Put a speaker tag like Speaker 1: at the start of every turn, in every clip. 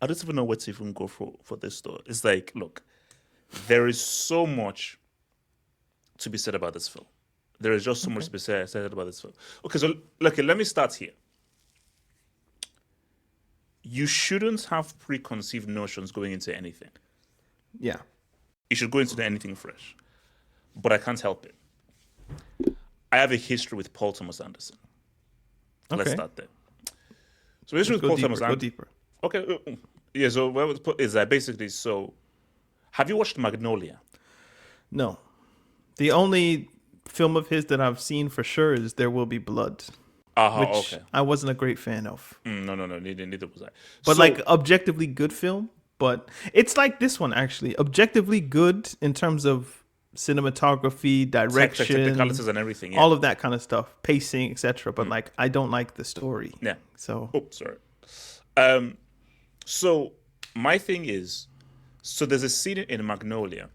Speaker 1: I don't even know where to even go for this though. It's like, look, there is so much to be said about this film. There is just so much
Speaker 2: Okay.
Speaker 1: to be said about this film. Okay, so okay, let me start here. You shouldn't have preconceived notions going into anything.
Speaker 2: Yeah.
Speaker 1: You should go into anything fresh. But I can't help it. I have a history with Paul Thomas Anderson. Let's
Speaker 2: Okay.
Speaker 1: start there. So history
Speaker 2: Let's
Speaker 1: with
Speaker 2: go
Speaker 1: Paul
Speaker 2: deeper.
Speaker 1: Thomas
Speaker 2: Go
Speaker 1: Anderson.
Speaker 2: deeper.
Speaker 1: Okay, yeah. So what is that basically? So, have you watched Magnolia?
Speaker 2: No. The only film of his that I've seen for sure is There Will Be Blood, which
Speaker 1: Okay.
Speaker 2: I wasn't a great fan of.
Speaker 1: No. Neither was I.
Speaker 2: But
Speaker 1: So
Speaker 2: like objectively good film. But it's like this one actually. Objectively good in terms of cinematography, direction,
Speaker 1: technicalities and everything. Yeah.
Speaker 2: all of that kind of stuff, pacing, etc. But like I don't like the story.
Speaker 1: Yeah.
Speaker 2: So
Speaker 1: Oh, sorry. Um. So my thing is, so there's a scene in Magnolia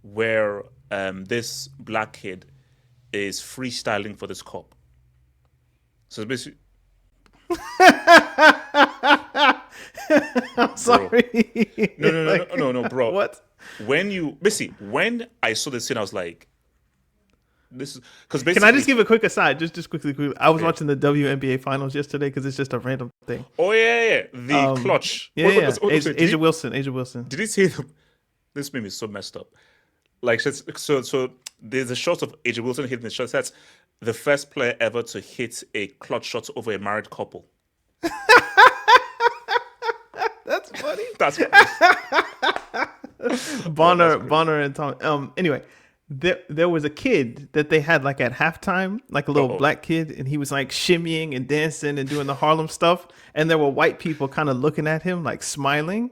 Speaker 1: where this black kid is freestyling for this cop. So it's basically,
Speaker 2: I'm
Speaker 1: bro.
Speaker 2: sorry.
Speaker 1: No, bro.
Speaker 2: What?
Speaker 1: When I saw the scene, I was like, this is because
Speaker 2: Can I
Speaker 1: basically,
Speaker 2: just give a quick aside? Just quickly. I was
Speaker 1: okay.
Speaker 2: watching the WNBA finals yesterday because it's just a random thing.
Speaker 1: Oh yeah, the clutch.
Speaker 2: Yeah.
Speaker 1: Did
Speaker 2: Asia
Speaker 1: you,
Speaker 2: Wilson. Asia Wilson.
Speaker 1: did you see the? This made me so messed up. Like so, there's a shot of AJ Wilson hitting the shot. That's the first player ever to hit a clutch shot over a married couple.
Speaker 2: That's funny.
Speaker 1: That's
Speaker 2: Bonner and Tom. Anyway, there was a kid that they had like at halftime, like a little
Speaker 1: Uh-oh.
Speaker 2: black kid, and he was like shimmying and dancing and doing the Harlem stuff. And there were white people kind of looking at him, like smiling.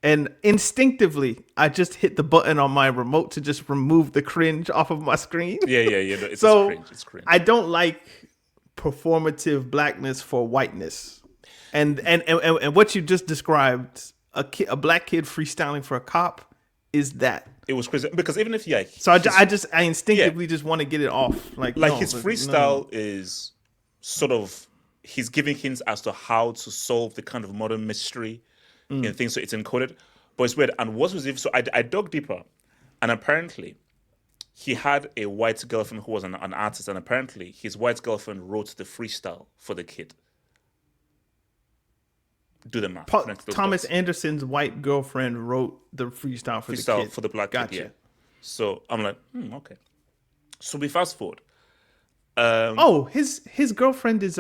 Speaker 2: And instinctively, I just hit the button on my remote to just remove the cringe off of my screen.
Speaker 1: yeah. No, it's
Speaker 2: So
Speaker 1: cringe. It's cringe.
Speaker 2: I don't like performative blackness for whiteness, and what you just described, a black kid freestyling for a cop, is that.
Speaker 1: It was crazy because even if
Speaker 2: So I instinctively just want to get it off. Like no,
Speaker 1: his
Speaker 2: no.
Speaker 1: freestyle is sort of he's giving hints as to how to solve the kind of modern mystery in things, so it's encoded. But it's weird. And what was it? So I dug deeper, and apparently he had a white girlfriend who was an artist, and apparently his white girlfriend wrote the freestyle for the kid. Do the math. Connect those
Speaker 2: Thomas
Speaker 1: dots.
Speaker 2: Anderson's white girlfriend wrote the freestyle for the kid.
Speaker 1: For the black
Speaker 2: Gotcha.
Speaker 1: kid. Yeah. So I'm like, okay. So we fast forward.
Speaker 2: Oh, his girlfriend is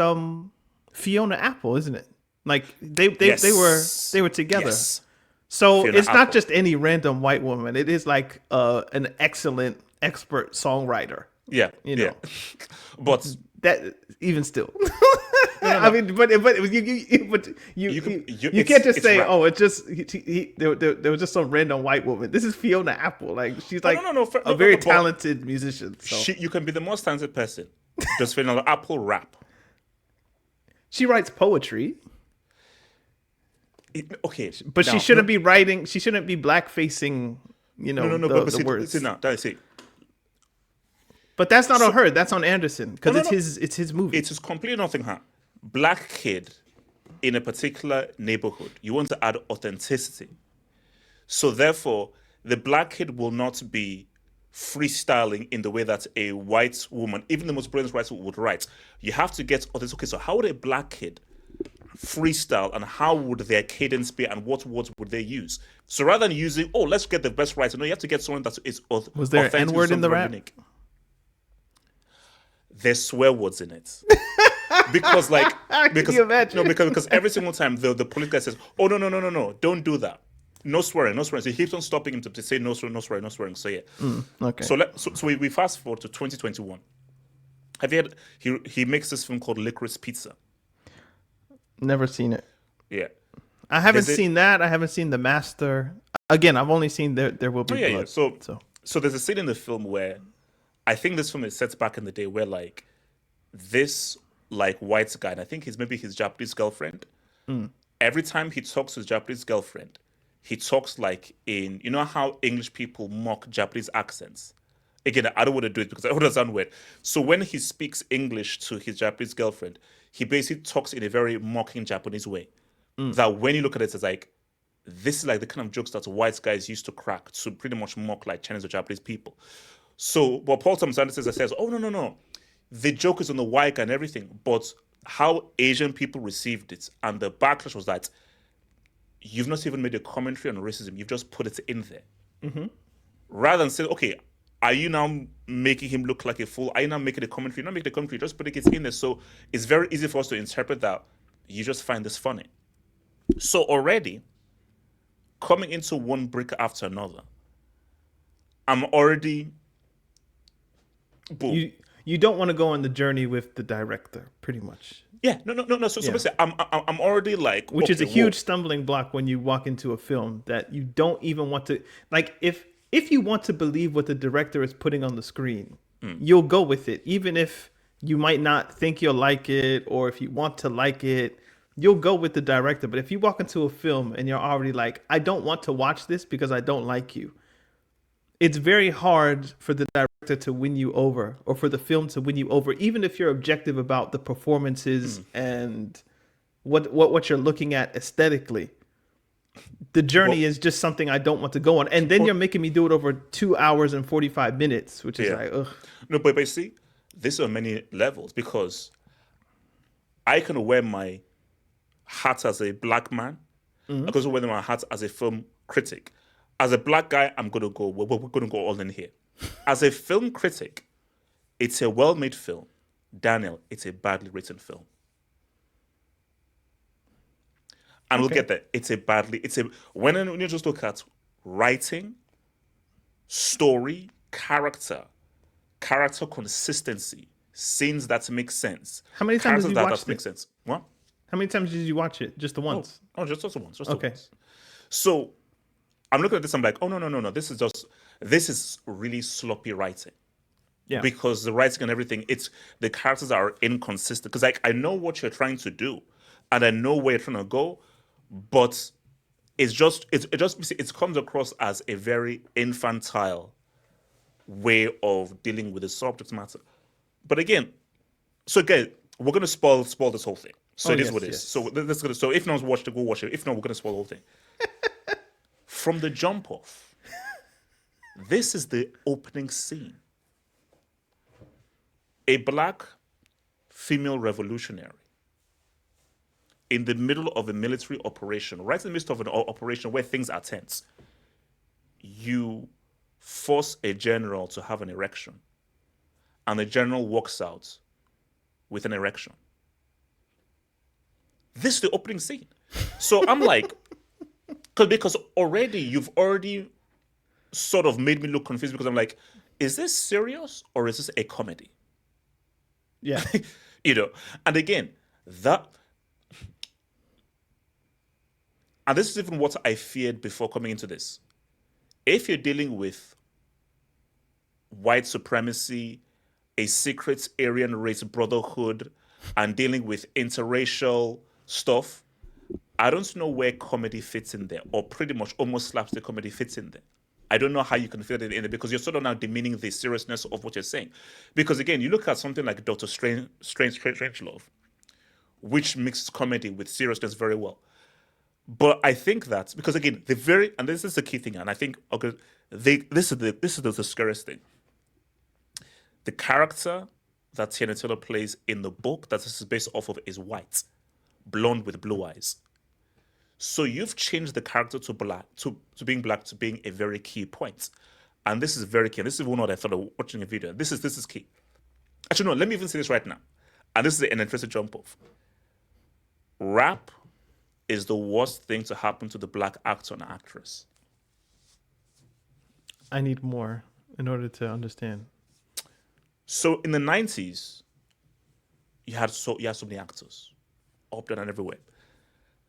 Speaker 2: Fiona Apple, isn't it? Like they
Speaker 1: Yes.
Speaker 2: were together.
Speaker 1: Yes.
Speaker 2: So
Speaker 1: Fiona
Speaker 2: it's not
Speaker 1: Apple.
Speaker 2: just any random white woman. It is like an excellent expert songwriter.
Speaker 1: Yeah.
Speaker 2: You know.
Speaker 1: Yeah. But
Speaker 2: That even still. I mean, but you can't just
Speaker 1: it's
Speaker 2: say,
Speaker 1: rap.
Speaker 2: oh, it's just there was just some random white woman. This is Fiona Apple. Like she's like a very
Speaker 1: but
Speaker 2: talented musician. So
Speaker 1: you can be the most talented person. Just Fiona Apple rap.
Speaker 2: she writes poetry,
Speaker 1: Okay,
Speaker 2: but
Speaker 1: now,
Speaker 2: she shouldn't be writing. She shouldn't be black facing. You know,
Speaker 1: but
Speaker 2: the
Speaker 1: see,
Speaker 2: words.
Speaker 1: see now, that's it.
Speaker 2: But that's not on her. That's on Anderson because
Speaker 1: No,
Speaker 2: it's
Speaker 1: no.
Speaker 2: it's his movie.
Speaker 1: It is completely nothing. Black kid in a particular neighborhood. You want to add authenticity. So therefore, the black kid will not be freestyling in the way that a white woman, even the most brilliant writer, would write. You have to get authentic. Okay, so how would a black kid freestyle, and how would their cadence be, and what words would they use? So rather than using, oh, let's get the best writer, no, you have to get someone that is authentic.
Speaker 2: Was there an N-word in the rap?
Speaker 1: Unique. There's swear words in it. Because
Speaker 2: Can you imagine?
Speaker 1: no, because every single time the police guy says, oh no, don't do that. No swearing. So he keeps on stopping him to say no swearing. So yeah.
Speaker 2: Okay.
Speaker 1: So we fast forward to 2021. Have you had he makes this film called Licorice Pizza.
Speaker 2: Never seen it.
Speaker 1: Yeah.
Speaker 2: I haven't seen that. I haven't seen The Master. Again, I've only seen There Will Be
Speaker 1: Yeah.
Speaker 2: Blood.
Speaker 1: So there's a scene in the film where I think this film is set back in the day where like this like white guy, and I think maybe his Japanese girlfriend. Every time he talks to his Japanese girlfriend, he talks like in, you know how English people mock Japanese accents. Again, I don't want to do it because I would sound weird. So when he speaks English to his Japanese girlfriend, he basically talks in a very mocking Japanese way. that when you look at it, it's like, this is like the kind of jokes that white guys used to crack to pretty much mock like Chinese or Japanese people. So, but Paul Thomas Anderson says, oh, no, no, no. The joke is on the white guy and everything, but how Asian people received it and the backlash was that you've not even made a commentary on racism, you've just put it in there. Rather than saying, okay, are you now making him look like a fool? Are you now making a commentary? Not making a commentary, just putting it in there. So it's very easy for us to interpret that you just find this funny. So already, coming into one brick after another, I'm already boom.
Speaker 2: You don't want to go on the journey with the director, pretty much.
Speaker 1: Yeah, no. So basically, I'm already like,
Speaker 2: Which is a
Speaker 1: okay,
Speaker 2: huge stumbling block when you walk into a film that you don't even want to like. If you want to believe what the director is putting on the screen, you'll go with it, even if you might not think you'll like it, or if you want to like it, you'll go with the director. But if you walk into a film and you're already like, I don't want to watch this because I don't like you, it's very hard for the director to win you over, or for the film to win you over, even if you're objective about the performances and what you're looking at aesthetically. The journey is just something I don't want to go on, and then you're making me do it over 2 hours and 45 minutes, which is like, ugh.
Speaker 1: No, but you see, this is on many levels because I can wear my hat as a black man. I can also wear my hat as a film critic. As a black guy, we're going to go all in here. As a film critic, it's a well-made film. Daniel, it's a badly written film. And we'll get there. When you just look at writing, story, character consistency, scenes that make sense.
Speaker 2: How many times have you watched
Speaker 1: make sense? What?
Speaker 2: How many times did you watch it? Just the once?
Speaker 1: Oh, just once. Just once. So I'm looking at this, I'm like, oh, no. This is really sloppy writing.
Speaker 2: Yeah.
Speaker 1: Because the writing and everything, the characters are inconsistent. Because I know what you're trying to do, and I know where you're trying to go, but it comes across as a very infantile way of dealing with the subject matter. But again, we're going to spoil this whole thing. So it is what it is. So so if no one's watched it, go watch it. If not, we're going to spoil the whole thing. From the jump off, this is the opening scene. A black female revolutionary in the middle of a military operation, right in the midst of an operation where things are tense, you force a general to have an erection, and the general walks out with an erection. This is the opening scene. So I'm like, because you've already sort of made me look confused, because I'm like, is this serious or is this a comedy?
Speaker 2: Yeah.
Speaker 1: And again, and this is even what I feared before coming into this. If you're dealing with white supremacy, a secret Aryan race brotherhood, and dealing with interracial stuff, I don't know where comedy fits in there, or pretty much almost slapstick comedy fits in there. I don't know how you can fit it in there, because you're sort of now demeaning the seriousness of what you're saying. Because again, you look at something like Doctor Strangelove, which mixes comedy with seriousness very well. But I think that because again, and this is the key thing, and I think this is the scariest thing. The character that Tiana Taylor plays in the book that this is based off of is white, blonde with blue eyes. So you've changed the character to black, to being black, to being a very key point. And this is very key. And this is one what I thought of watching a video. This is key. Actually, no, let me even say this right now. And this is an interesting jump off. Rap is the worst thing to happen to the black actor and actress.
Speaker 2: I need more in order to understand.
Speaker 1: So in the 90s, you had so many actors, up, down, and everywhere.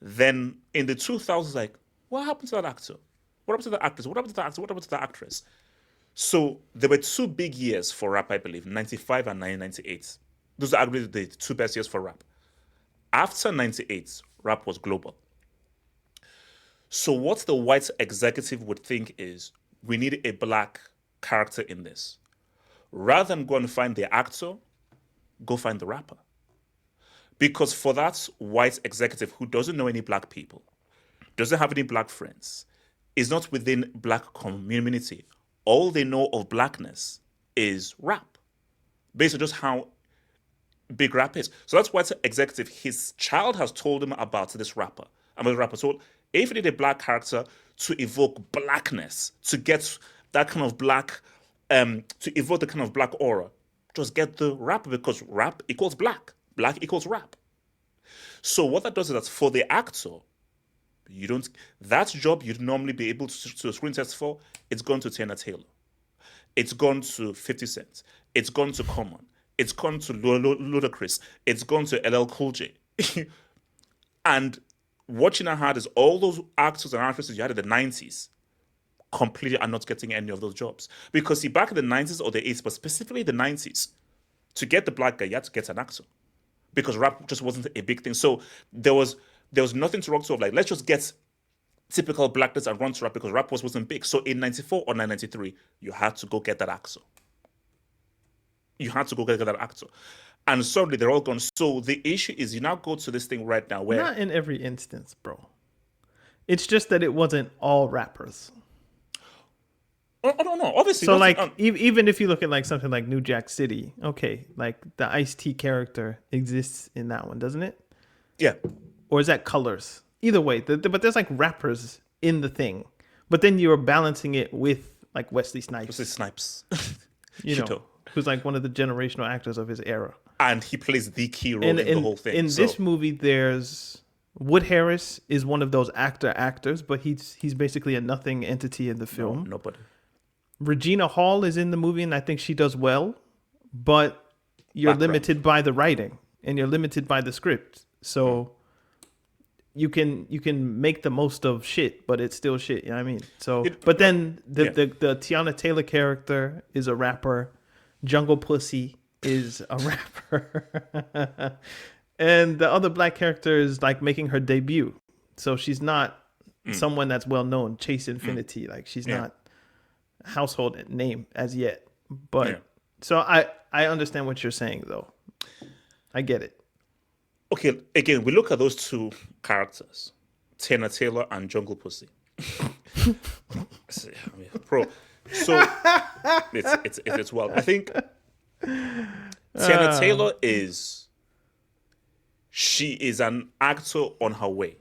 Speaker 1: Then in the 2000s, like, what happened to that actor? What happened to the actress? What happened to the actor? What happened to the actress? So there were two big years for rap, I believe, 95 and 1998. Those are arguably the two best years for rap. After 98, rap was global. So what the white executive would think is, we need a black character in this. Rather than go and find the actor, go find the rapper. Because for that white executive who doesn't know any black people, doesn't have any black friends, is not within black community, all they know of blackness is rap, based on just how big rap is. So that's why it's executive. His child has told him about this rapper. I'm a rapper. So if you need a black character to evoke blackness, to get that kind of black, to evoke the kind of black aura, just get the rapper because rap equals black. Black equals rap. So what that does is that for the actor, you don't that job you'd normally be able to screen test for, it's gone to Tiana Taylor. It's gone to 50 Cent. It's gone to Common. It's gone to Ludacris. It's gone to LL Cool J. And what you now had is all those actors and actresses you had in the 90s completely are not getting any of those jobs. Because see, back in the 90s or the 80s, but specifically the 90s, to get the black guy, you had to get an actor. Because rap just wasn't a big thing. So there was nothing to rock to of like, let's just get typical blackness and run to rap because rap wasn't big. So in 94 or 93, you had to go get that actor. You had to go get that actor. And suddenly they're all gone. So the issue is you now go to this thing right now where...
Speaker 2: Not in every instance, bro. It's just that it wasn't all rappers.
Speaker 1: I don't know. Obviously,
Speaker 2: so like even if you look at like something like New Jack City, okay, like the Ice-T character exists in that one, doesn't it?
Speaker 1: Yeah.
Speaker 2: Or is that Colors? Either way, but there's like rappers in the thing. But then you're balancing it with like Wesley Snipes.
Speaker 1: Wesley Snipes.
Speaker 2: You know, who's like one of the generational actors of his era.
Speaker 1: And he plays the key role in the whole thing.
Speaker 2: In this movie, there's Wood Harris is one of those actors, but he's basically a nothing entity in the film.
Speaker 1: No, nobody.
Speaker 2: Regina Hall is in the movie, and I think she does well, but you're limited by the writing and you're limited by the script. So you can make the most of shit, but it's still shit. You know what I mean? So, but then the Tiana Taylor character is a rapper. Jungle Pussy is a rapper. And the other black character is like making her debut. So she's not someone that's well known. Chase Infinity. Like she's not household name as yet. But so I understand what you're saying though. I get it.
Speaker 1: Okay, again, we look at those two characters, Tiana Taylor and Jungle Pussy. Bro, so it's well. I think Tiana Taylor she is an actor on her way,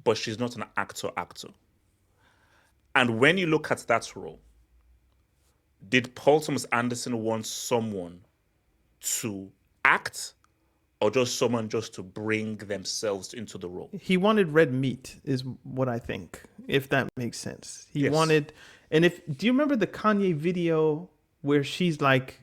Speaker 1: but she's not an actor. And when you look at that role, did Paul Thomas Anderson want someone to act? Or just someone just to bring themselves into the role?
Speaker 2: He wanted red meat, is what I think, if that makes sense. He wanted, and do you remember the Kanye video where she's like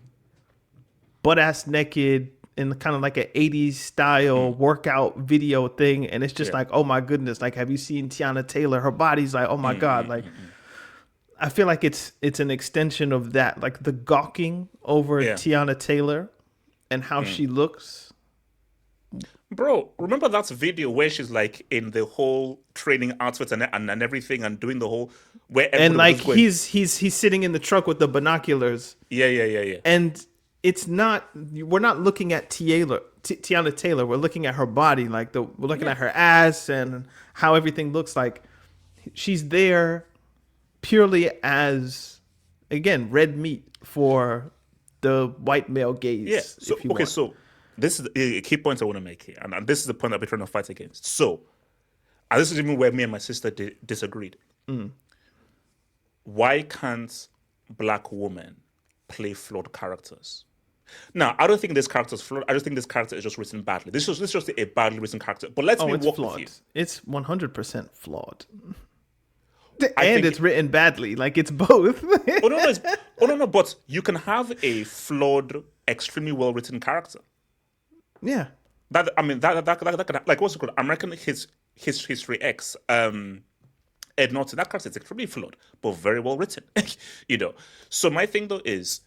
Speaker 2: butt ass naked in kind of like an 80s style workout video thing, and it's just like, oh my goodness, like have you seen Tiana Taylor? Her body's like, oh my god, like I feel like it's an extension of that, like the gawking over Tiana Taylor and how she looks.
Speaker 1: Bro, remember that video where she's like in the whole training outfit and everything and doing the whole
Speaker 2: and like he's sitting in the truck with the binoculars.
Speaker 1: Yeah.
Speaker 2: And we're not looking at Tiana Taylor. We're looking at her body, like we're looking at her ass and how everything looks like. She's there purely as, again, red meat for the white male gaze.
Speaker 1: Yeah. So this is a key point I want to make here, and this is the point I've been trying to fight against. So, and this is even where me and my sister disagreed. Why can't black women play flawed characters? Now, I don't think this character is flawed. I just think this character is just written badly. This is just a badly written character. But let's walk
Speaker 2: flawed.
Speaker 1: with you.
Speaker 2: It's 100% flawed. And it's written badly. Like it's both.
Speaker 1: no. But you can have a flawed, extremely well written character.
Speaker 2: Yeah.
Speaker 1: That could, like, what's it called? American History X. Ed Norton, that character is extremely flawed, but very well written. So my thing though is,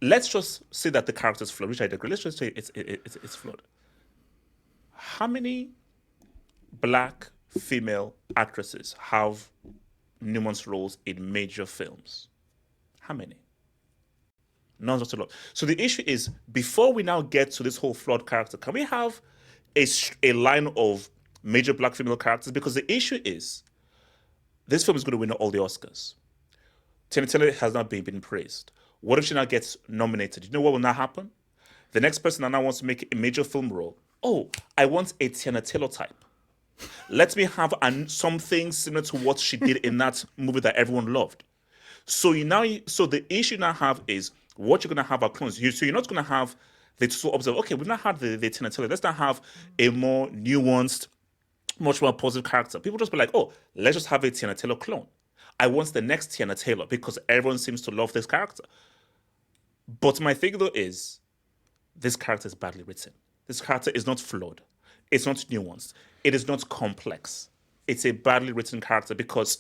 Speaker 1: let's just say that the character is flawed, which I agree. Let's just say it's flawed. How many black female actresses have nuanced roles in major films? How many? No one's not to love. So the issue is, before we now get to this whole flawed character, can we have a line of major black female characters? Because the issue is, this film is going to win all the Oscars. Tina Taylor has not been praised. What if she now gets nominated? You know what will now happen? The next person that now wants to make a major film role, oh, I want a Tina Taylor type. Let me have something similar to what she did in that movie that everyone loved. So the issue now have is what you're going to have are clones. So you're not going to have the total observe. Okay, we've not had the Tina Taylor. Let's now have a more nuanced, much more positive character. People just be like, oh, let's just have a Tina Taylor clone. I want the next Tina Taylor because everyone seems to love this character. But my thing though is, this character is badly written. This character is not flawed. It's not nuanced. It is not complex. It's a badly written character because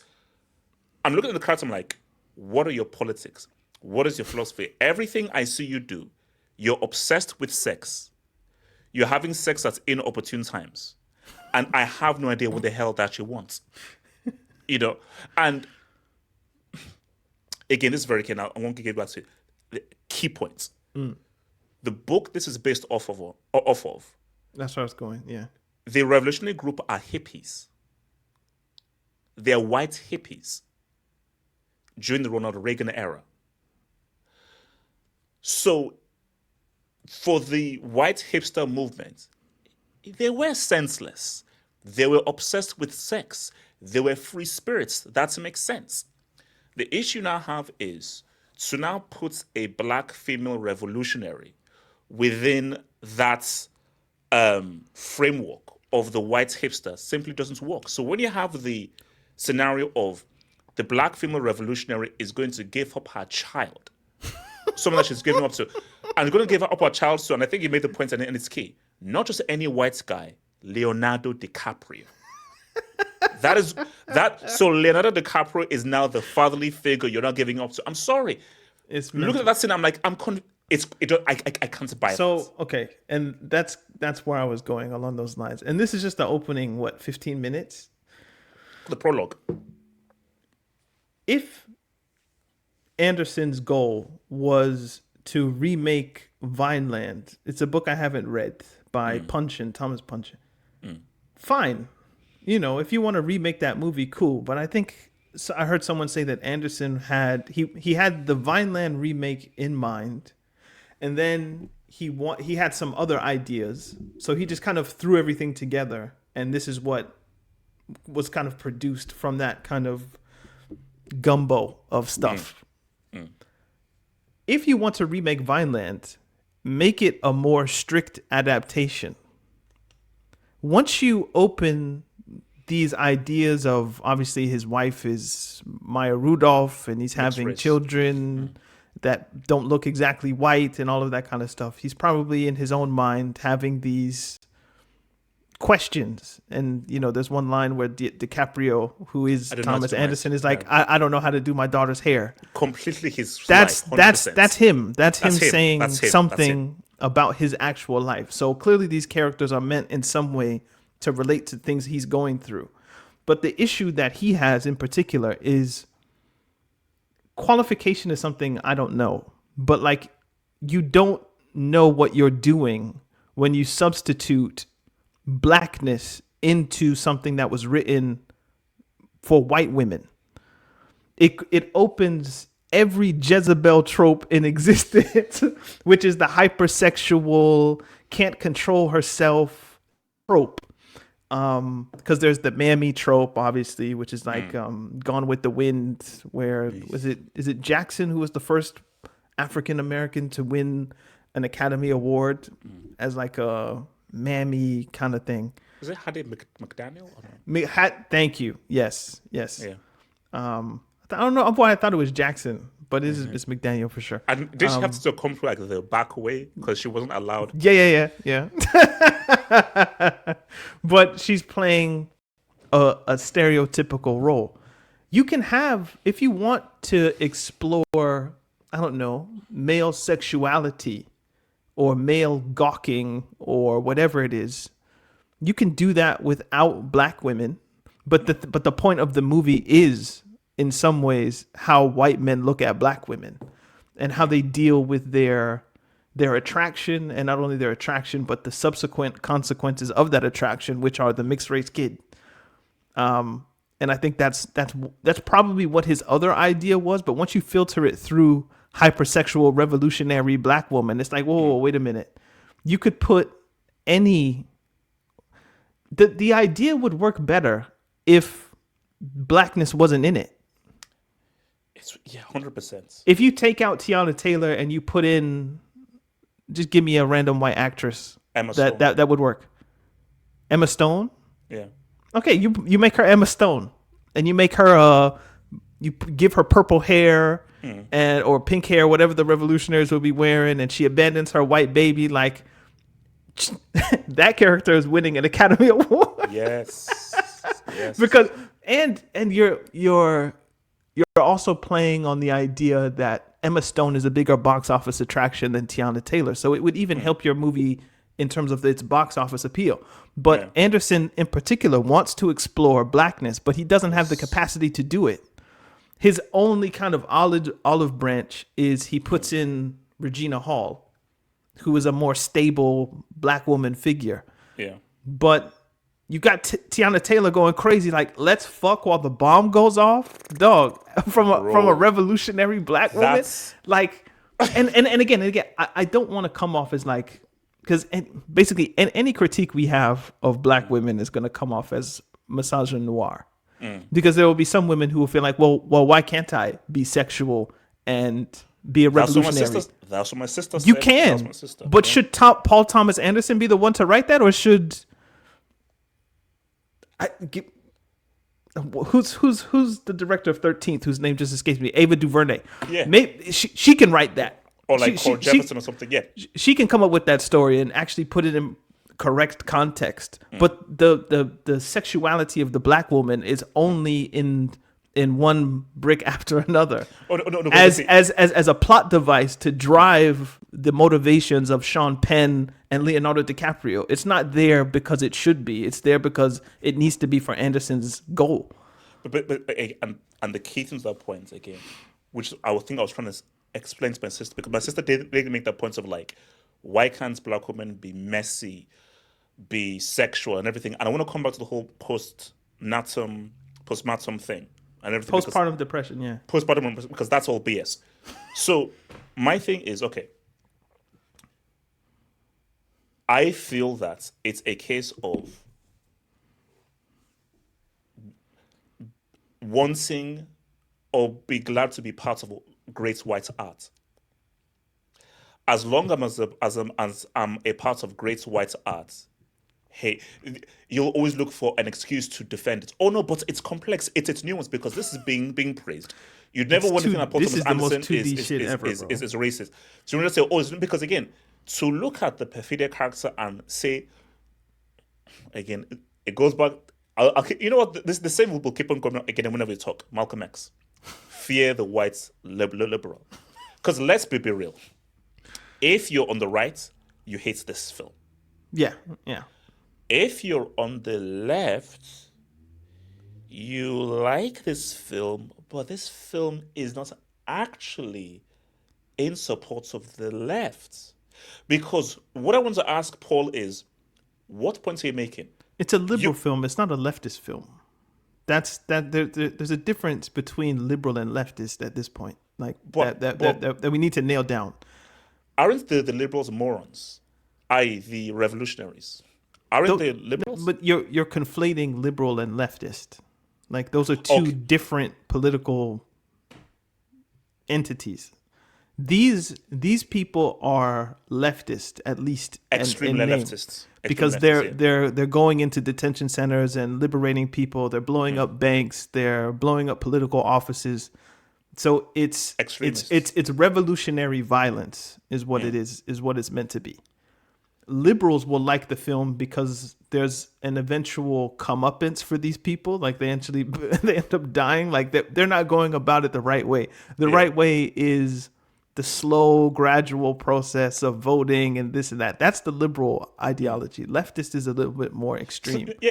Speaker 1: I'm looking at the character, I'm like, what are your politics? What is your philosophy? Everything I see you do, you're obsessed with sex. You're having sex at inopportune times. And I have no idea what the hell that you want. And again, this is very key. Now, I want to get back to the key points. The book this is based off of.
Speaker 2: That's where I was going, yeah.
Speaker 1: The revolutionary group are hippies. They are white hippies during the Ronald Reagan era. So, for the white hipster movement, they were senseless. They were obsessed with sex. They were free spirits. That makes sense. The issue now have is to now put a black female revolutionary within that framework of the white hipster simply doesn't work. So when you have the scenario of the black female revolutionary is going to give up her child, someone that she's giving up to, and going to give up her child to, and I think you made the point, and it's key, not just any white guy, Leonardo DiCaprio. So Leonardo DiCaprio is now the fatherly figure you're not giving up to. I'm sorry. Look at that scene. I'm like, I can't buy it.
Speaker 2: So, okay. And that's where I was going along those lines. And this is just the opening, 15 minutes?
Speaker 1: The prologue.
Speaker 2: If Anderson's goal was to remake Vineland, it's a book I haven't read by Thomas Pynchon. Fine. If you want to remake that movie, cool. But I think I heard someone say that Anderson had the Vineland remake in mind, and then he had some other ideas. So he just kind of threw everything together, and this is what was kind of produced from that kind of gumbo of stuff. If you want to remake Vineland, make it a more strict adaptation. Once you open these ideas of, obviously his wife is Maya Rudolph and he's having children that don't look exactly white and all of that kind of stuff, he's probably in his own mind having these questions. And there's one line where DiCaprio, who is Thomas Anderson, is like, I don't know how to do my daughter's hair.
Speaker 1: Completely his
Speaker 2: that's
Speaker 1: life,
Speaker 2: that's him. That's him saying
Speaker 1: That's him.
Speaker 2: something about his actual life. So clearly these characters are meant in some way to relate to things he's going through. But the issue that he has in particular is qualification is something I don't know. But you don't know what you're doing when you substitute blackness into something that was written for white women. It opens every Jezebel trope in existence, which is the hypersexual, can't control herself trope. Because there's the mammy trope, obviously, which is Gone with the Wind, where is it Jackson who was the first African American to win an Academy Award as a mammy kind of thing.
Speaker 1: Was it Hattie McDaniel? Or no?
Speaker 2: Thank you. Yes. Yeah.
Speaker 1: I
Speaker 2: don't know why I thought it was Jackson, but it's McDaniel for sure.
Speaker 1: And did she have to still come through the back way because she wasn't allowed?
Speaker 2: Yeah. But she's playing a stereotypical role. You can have, if you want to explore, I don't know, male sexuality or male gawking or whatever it is, you can do that without black women. But the point of the movie is, in some ways, how white men look at black women. and how they deal with their attraction, and not only their attraction but the subsequent consequences of that attraction, which are the mixed race kid. And I think that's probably what his other idea was. But once you filter it through hypersexual revolutionary black woman, it's like, whoa, wait a minute. You could put any. The idea would work better if blackness wasn't in it.
Speaker 1: It's 100%.
Speaker 2: If you take out Tiana Taylor and you put in, just give me a random white actress,
Speaker 1: Emma Stone.
Speaker 2: that would work. Emma Stone.
Speaker 1: Yeah.
Speaker 2: Okay, you make her Emma Stone, and you make her you give her purple hair and or pink hair, whatever the revolutionaries will be wearing, and she abandons her white baby. Like that character is winning an Academy Award.
Speaker 1: Yes. Yes.
Speaker 2: Because and you're also playing on the idea that Emma Stone is a bigger box office attraction than Tiana Taylor, so it would even help your movie in terms of its box office appeal. But Anderson in particular wants to explore blackness, but he doesn't have the capacity to do it. His only kind of olive branch is he puts in Regina Hall, who is a more stable black woman figure.
Speaker 1: Yeah.
Speaker 2: But you got Tiana Taylor going crazy, like, let's fuck while the bomb goes off, dog. From a revolutionary black woman, like, and again, I don't want to come off as like, because basically any critique we have of black women is going to come off as misogynoir, because there will be some women who will feel like, well, why can't I be sexual and be a revolutionary?
Speaker 1: That's what my sister said.
Speaker 2: You can, but should Paul Thomas Anderson be the one to write that, or should who's the director of 13th, whose name just escapes me? Ava DuVernay.
Speaker 1: Yeah,
Speaker 2: maybe she can write that.
Speaker 1: Or like Cord Jefferson or something. Yeah,
Speaker 2: she can come up with that story and actually put it in correct context. But the sexuality of the black woman is only in one brick after another, as a plot device to drive the motivations of Sean Penn and Leonardo DiCaprio. It's not there because it should be. It's there because it needs to be for Anderson's goal.
Speaker 1: But the key thing to that point again, which I think I was trying to explain to my sister, because my sister did make that point of like, why can't black women be messy, be sexual and everything? And I want to come back to the whole postpartum thing and everything.
Speaker 2: Postpartum depression, yeah.
Speaker 1: Postpartum, because that's all BS. So my thing is, okay, I feel that it's a case of wanting or be glad to be part of great white art. As long as I'm a part of great white art, hey, you'll always look for an excuse to defend it. Oh no, but it's complex. It's nuanced because this is being praised. You'd never want to think that Paul Thomas Anderson is racist. So you're going to say, oh, it's because again, to look at the perfidia character and say, again, it goes back. You know what? The same will keep on going on again whenever we talk. Malcolm X, fear the white liberal, because let's be real. If you're on the right, you hate this film.
Speaker 2: Yeah.
Speaker 1: If you're on the left, you like this film, but this film is not actually in support of the left. Because what I want to ask Paul is, what point are you making?
Speaker 2: It's a liberal film. It's not a leftist film. There's a difference between liberal and leftist at this point. Like that we need to nail down.
Speaker 1: Aren't the liberals morons? I.e., the revolutionaries. Aren't they liberals?
Speaker 2: But you're conflating liberal and leftist. Like those are two different political entities. These people are leftist, at least
Speaker 1: extremely leftists,
Speaker 2: because they're going into detention centers and liberating people. They're blowing up banks. They're blowing up political offices. So it's revolutionary violence is what it is what it's meant to be. Liberals will like the film because there's an eventual comeuppance for these people. Like they end up dying. Like they're not going about it the right way. The right way is the slow, gradual process of voting and this and that. That's the liberal ideology. Leftist is a little bit more extreme. For the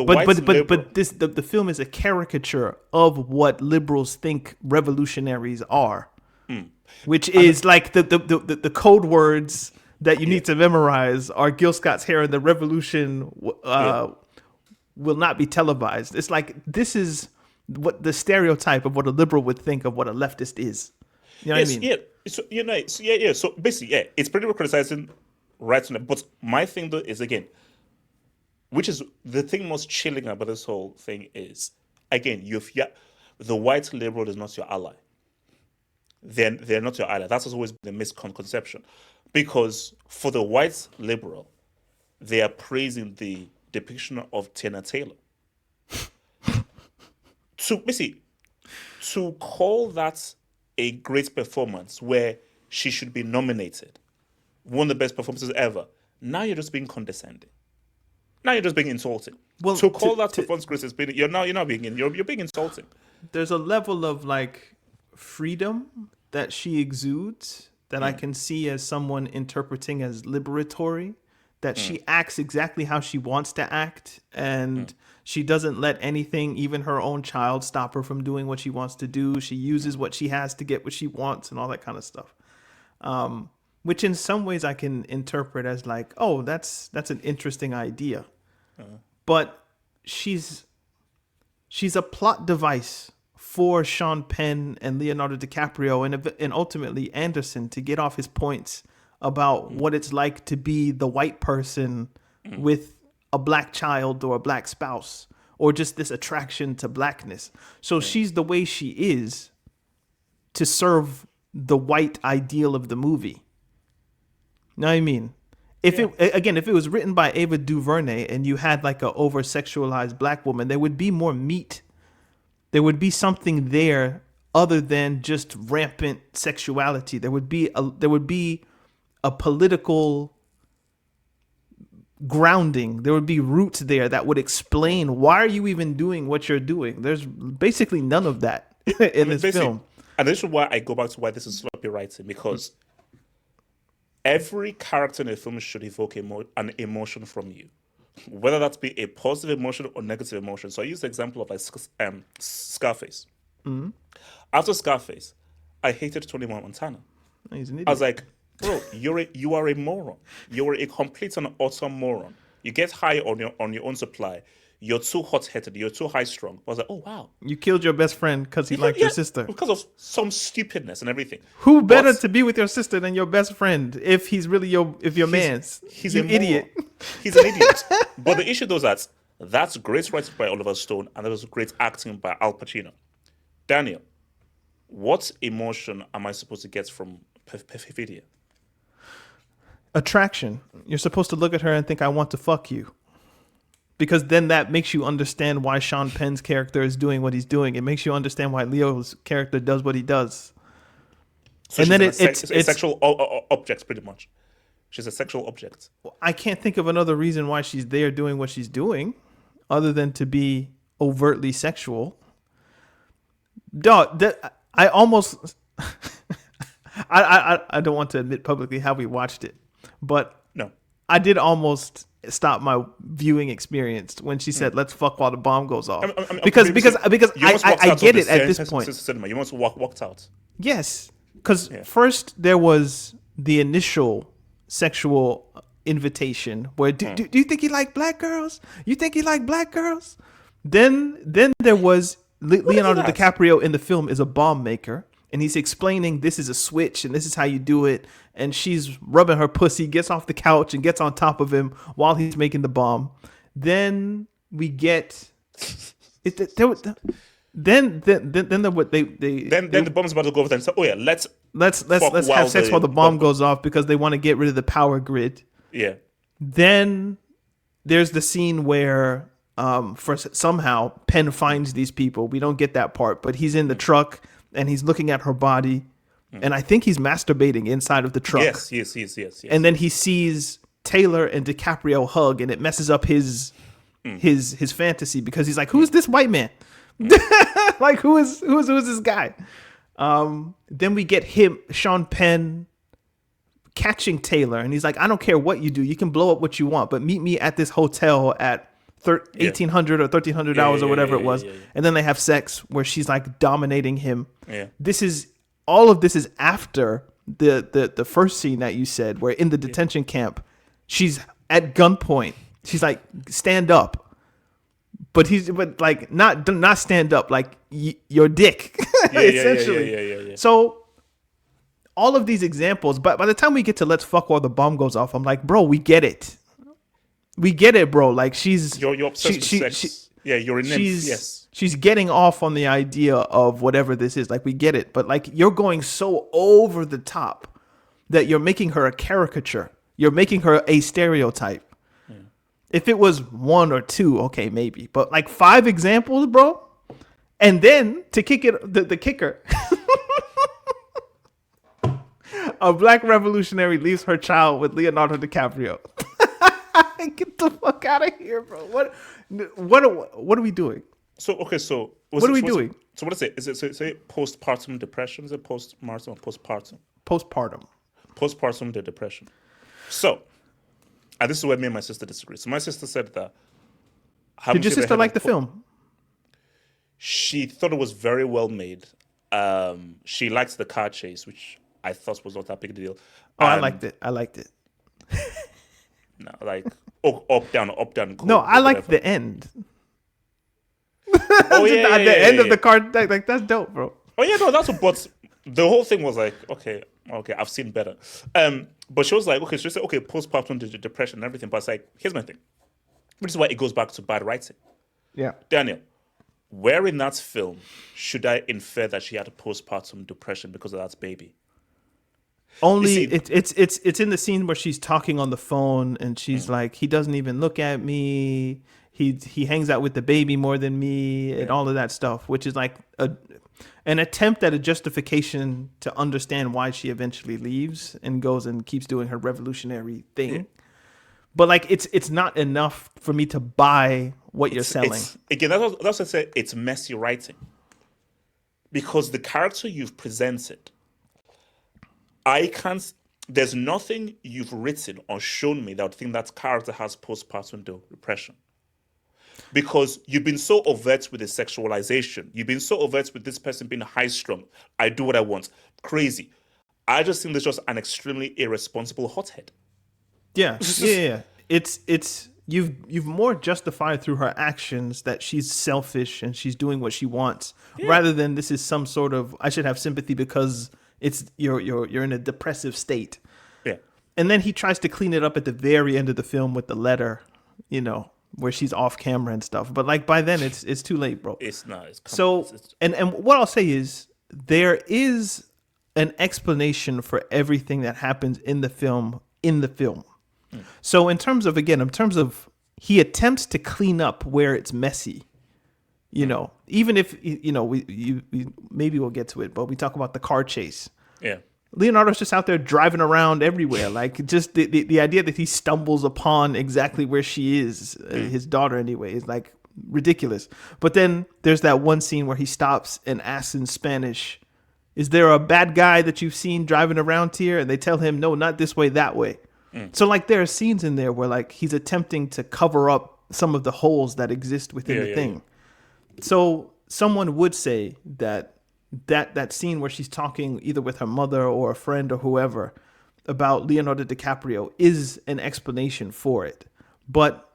Speaker 2: white liberal. But the film is a caricature of what liberals think revolutionaries are. which is like the code words that you need to memorize are Gil Scott's hair and the revolution will not be televised. It's like this is what the stereotype of what a liberal would think of what a leftist is. You know what I mean?
Speaker 1: Yeah. So, So basically, it's pretty much criticizing right and left. But my thing though is again, which is the thing most chilling about this whole thing is, again, the white liberal is not your ally. They're not your ally. That's always been the misconception, because for the white liberal, they are praising the depiction of Tina Taylor. To call that a great performance where she should be nominated, one of the best performances ever. Now you're just being condescending. Now you're just being insulting. Well, to call that performance great is being you're being insulting.
Speaker 2: There's a level of like freedom that she exudes that I can see as someone interpreting as liberatory. That she acts exactly how she wants to act, and she doesn't let anything, even her own child, stop her from doing what she wants to do. She uses what she has to get what she wants and all that kind of stuff. Which in some ways I can interpret as like, oh, that's an interesting idea. But she's a plot device for Sean Penn and Leonardo DiCaprio and ultimately Anderson to get off his points about what it's like to be the white person with a black child or a black spouse, or just this attraction to blackness. So she's the way she is to serve the white ideal of the movie. Know what I mean? If it was written by Ava DuVernay and you had like a over sexualized black woman, there would be more meat. There would be something there other than just rampant sexuality. There would be a political grounding. There would be roots there that would explain why are you even doing what you're doing. There's basically none of that in this film.
Speaker 1: And this is why I go back to why this is sloppy writing, because every character in a film should evoke an emotion from you, whether that be a positive emotion or negative emotion. So I use the example of like Scarface. After Scarface, I hated Tony Montana.
Speaker 2: He's an idiot.
Speaker 1: I was like, bro, you are a moron. You are a complete and utter moron. You get high on your own supply. You're too hot-headed. You're too high-strung. I was like, oh wow,
Speaker 2: you killed your best friend because he liked your sister
Speaker 1: because of some stupidness and everything.
Speaker 2: Who better to be with your sister than your best friend if he's really your man's?
Speaker 1: He's
Speaker 2: an idiot.
Speaker 1: He's an idiot. But the issue though is that's great writing by Oliver Stone and that was great acting by Al Pacino. Daniel, what emotion am I supposed to get from Perfidia?
Speaker 2: Attraction. You're supposed to look at her and think, I want to fuck you. Because then that makes you understand why Sean Penn's character is doing what he's doing. It makes you understand why Leo's character does what he does.
Speaker 1: So and then it's a sexual object, pretty much. She's a sexual object.
Speaker 2: I can't think of another reason why she's there doing what she's doing other than to be overtly sexual. Dog, I almost... I don't want to admit publicly how we watched it, but
Speaker 1: no,
Speaker 2: I did almost stop my viewing experience when she said, "Let's fuck while the bomb goes off." Because I get it at this point.
Speaker 1: Cinema. You must walked out.
Speaker 2: Yes, because first there was the initial sexual invitation where do you think he like black girls? You think he like black girls? Then there was Leonardo DiCaprio in the film is a bomb maker. And he's explaining this is a switch and this is how you do it. And she's rubbing her pussy, gets off the couch and gets on top of him while he's making the bomb. Then we get then
Speaker 1: the bomb's about to go over there and say, oh yeah, let's
Speaker 2: have sex while the bomb goes off because they want to get rid of the power grid.
Speaker 1: Yeah.
Speaker 2: Then there's the scene where somehow Penn finds these people. We don't get that part, but he's in the truck. And he's looking at her body, and I think he's masturbating inside of the truck.
Speaker 1: Yes.
Speaker 2: And then he sees Taylor and DiCaprio hug, and it messes up his fantasy because he's like, "Who's this white man? Like, who is this guy?" Then we get Sean Penn, catching Taylor, and he's like, "I don't care what you do, you can blow up what you want, but meet me at this hotel at 1,800 or 1,300 hours or whatever it was." And then they have sex where she's like dominating him.
Speaker 1: Yeah.
Speaker 2: This is all of this is after the first scene that you said, where in the detention camp, she's at gunpoint. She's like, stand up. But like not stand up, like your dick, essentially.
Speaker 1: Yeah.
Speaker 2: So all of these examples, but by the time we get to let's fuck while the bomb goes off, I'm like, bro, we get it. We get it, bro. Like
Speaker 1: you're obsessed with sex. You're a nymph. Yes.
Speaker 2: She's getting off on the idea of whatever this is. Like, we get it. But like, you're going so over the top that you're making her a caricature. You're making her a stereotype. If it was one or two, okay, maybe. But like 5 examples, bro. And then to kick it, the kicker. A black revolutionary leaves her child with Leonardo DiCaprio. Get the fuck out of here, bro. What are we doing?
Speaker 1: What
Speaker 2: are we doing?
Speaker 1: So what is it? Is it postpartum depression? Is it postpartum or postpartum?
Speaker 2: Postpartum.
Speaker 1: Postpartum depression. So, and this is where me and my sister disagree. So my sister said that.
Speaker 2: Did your sister like the film?
Speaker 1: She thought it was very well made. She liked the car chase, which I thought was not that big a deal.
Speaker 2: Oh, I liked it.
Speaker 1: No, like up down.
Speaker 2: No, I liked the end.
Speaker 1: Oh yeah,
Speaker 2: the end of the car. Like that's dope, bro.
Speaker 1: Oh yeah, no, that's what. But the whole thing was like, okay, I've seen better. But she was like, okay, she said, okay, postpartum depression and everything. But it's like, here's my thing. Which is why it goes back to bad writing.
Speaker 2: Yeah,
Speaker 1: Daniel, where in that film should I infer that she had a postpartum depression because of that baby?
Speaker 2: Only it's in the scene where she's talking on the phone and she's like, he doesn't even look at me. He hangs out with the baby more than me and all of that stuff, which is like an attempt at a justification to understand why she eventually leaves and goes and keeps doing her revolutionary thing. Yeah. But like it's not enough for me to buy what you're selling.
Speaker 1: Again, that's what I said. It's messy writing because the character you've presented, there's nothing you've written or shown me that would think that character has postpartum depression. Because you've been so overt with the sexualization. You've been so overt with this person being high-strung. I do what I want. Crazy. I just think there's just an extremely irresponsible hothead.
Speaker 2: Yeah. It's you've more justified through her actions that she's selfish and she's doing what she wants, rather than this is some sort of I should have sympathy because it's you're in a depressive state.
Speaker 1: Yeah.
Speaker 2: And then he tries to clean it up at the very end of the film with the letter, where she's off camera and stuff. But like by then it's too late, bro.
Speaker 1: It's not.
Speaker 2: And what I'll say is there is an explanation for everything that happens in the film. So in terms of he attempts to clean up where it's messy, even if we maybe we'll get to it, but we talk about the car chase.
Speaker 1: Yeah.
Speaker 2: Leonardo's just out there driving around everywhere. Like just the idea that he stumbles upon exactly where she is, his daughter anyway, is like ridiculous. But then there's that one scene where he stops and asks in Spanish, is there a bad guy that you've seen driving around here? And they tell him, no, not this way, that way. So like there are scenes in there where like he's attempting to cover up some of the holes that exist within the thing. Yeah. So someone would say that scene where she's talking either with her mother or a friend or whoever about Leonardo DiCaprio is an explanation for it. But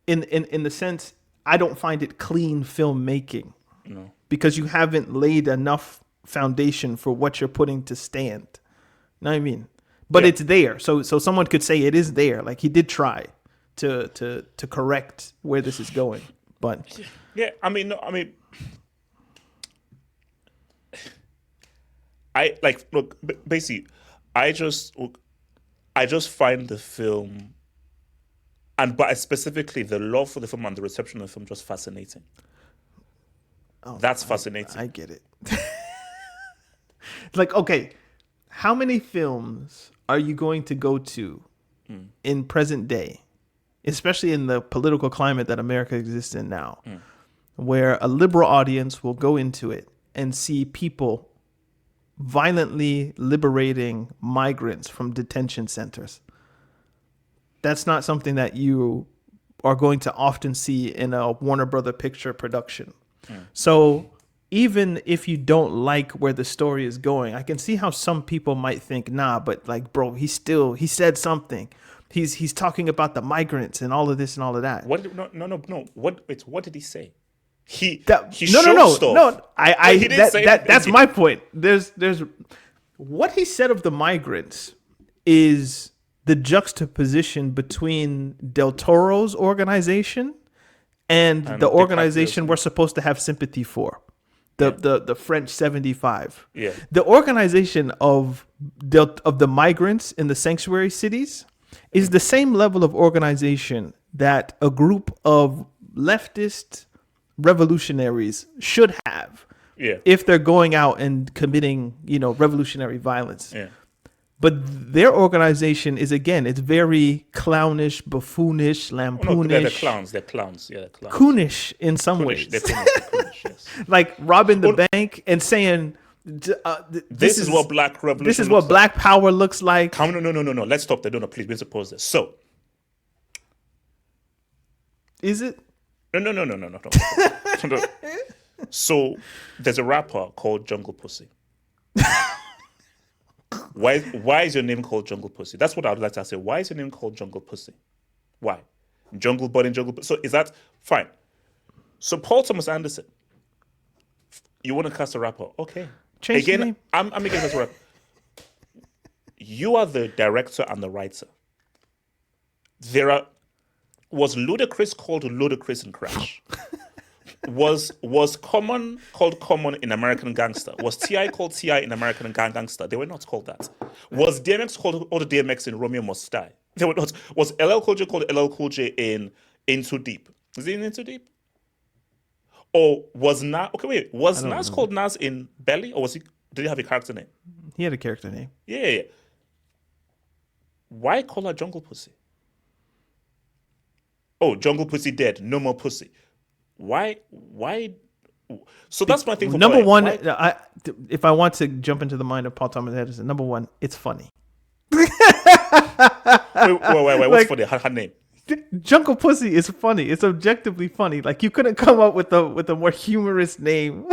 Speaker 2: in the sense, I don't find it clean filmmaking.
Speaker 1: No.
Speaker 2: Because you haven't laid enough foundation for what you're putting to stand. Know what I mean? But it's there. So someone could say it is there. Like he did try to correct where this is going. But
Speaker 1: yeah, I mean I like look basically I just find the film but specifically the love for the film and the reception of the film just fascinating. That's fascinating.
Speaker 2: I get it. Like, okay, how many films are you going to go to in present day, especially in the political climate that America exists in now, where a liberal audience will go into it and see people violently liberating migrants from detention centers? That's not something that you are going to often see in a Warner Brother picture production. So even if you don't like where the story is going, I can see how some people might think, nah, but like, bro, he said something. He's talking about the migrants and all of this and all of that.
Speaker 1: What? No. What did he say? He
Speaker 2: No,
Speaker 1: showed stuff.
Speaker 2: no.
Speaker 1: But he didn't say anything.
Speaker 2: That's my point. There's what he said of the migrants is the juxtaposition between Del Toro's organization and the organization we're supposed to have sympathy for. The French 75.
Speaker 1: Yeah.
Speaker 2: The organization of the migrants in the sanctuary cities is the same level of organization that a group of leftist revolutionaries should have if they're going out and committing, revolutionary violence.
Speaker 1: Yeah.
Speaker 2: But their organization is, again, it's very clownish, buffoonish, lampoonish.
Speaker 1: They're clowns. They're clowns. Yeah, they're clowns.
Speaker 2: Coonish in some ways.
Speaker 1: They're coonish, yes.
Speaker 2: Like robbing the bank and saying,
Speaker 1: this is what black revolution
Speaker 2: This is what black power looks like.
Speaker 1: No. Let's stop there. No, please. We need to pause this. So.
Speaker 2: Is it?
Speaker 1: No. So there's a rapper called Jungle Pussy. Why is your name called Jungle Pussy? That's what I would like to say. Why is your name called Jungle Pussy? Why? Jungle body, jungle pussy. So is that fine? So Paul Thomas Anderson, you want to cast a rapper? Okay.
Speaker 2: Change the name.
Speaker 1: I'm making this rapper. You are the director and the writer. Was Ludacris called Ludacris in Crash? Was Common called Common in American Gangster? Was T.I. called T.I. in American Gangster? They were not called that. Was DMX called Other DMX in Romeo Must Die? They were not. Was LL Cool J called LL Cool J in Into Deep? Is he in Into Deep? Or was Nas? Okay, wait. Was Nas called Nas in Belly, or did he have a character name?
Speaker 2: He had a character name.
Speaker 1: Yeah. Why call her Jungle Pussy? Oh, Jungle Pussy dead. No more pussy. Why? So that's my thing. For
Speaker 2: number one, if I want to jump into the mind of Paul Thomas Anderson, number one, it's funny.
Speaker 1: wait, what's funny? Her name?
Speaker 2: Jungle Pussy is funny. It's objectively funny. Like, you couldn't come up with a more humorous name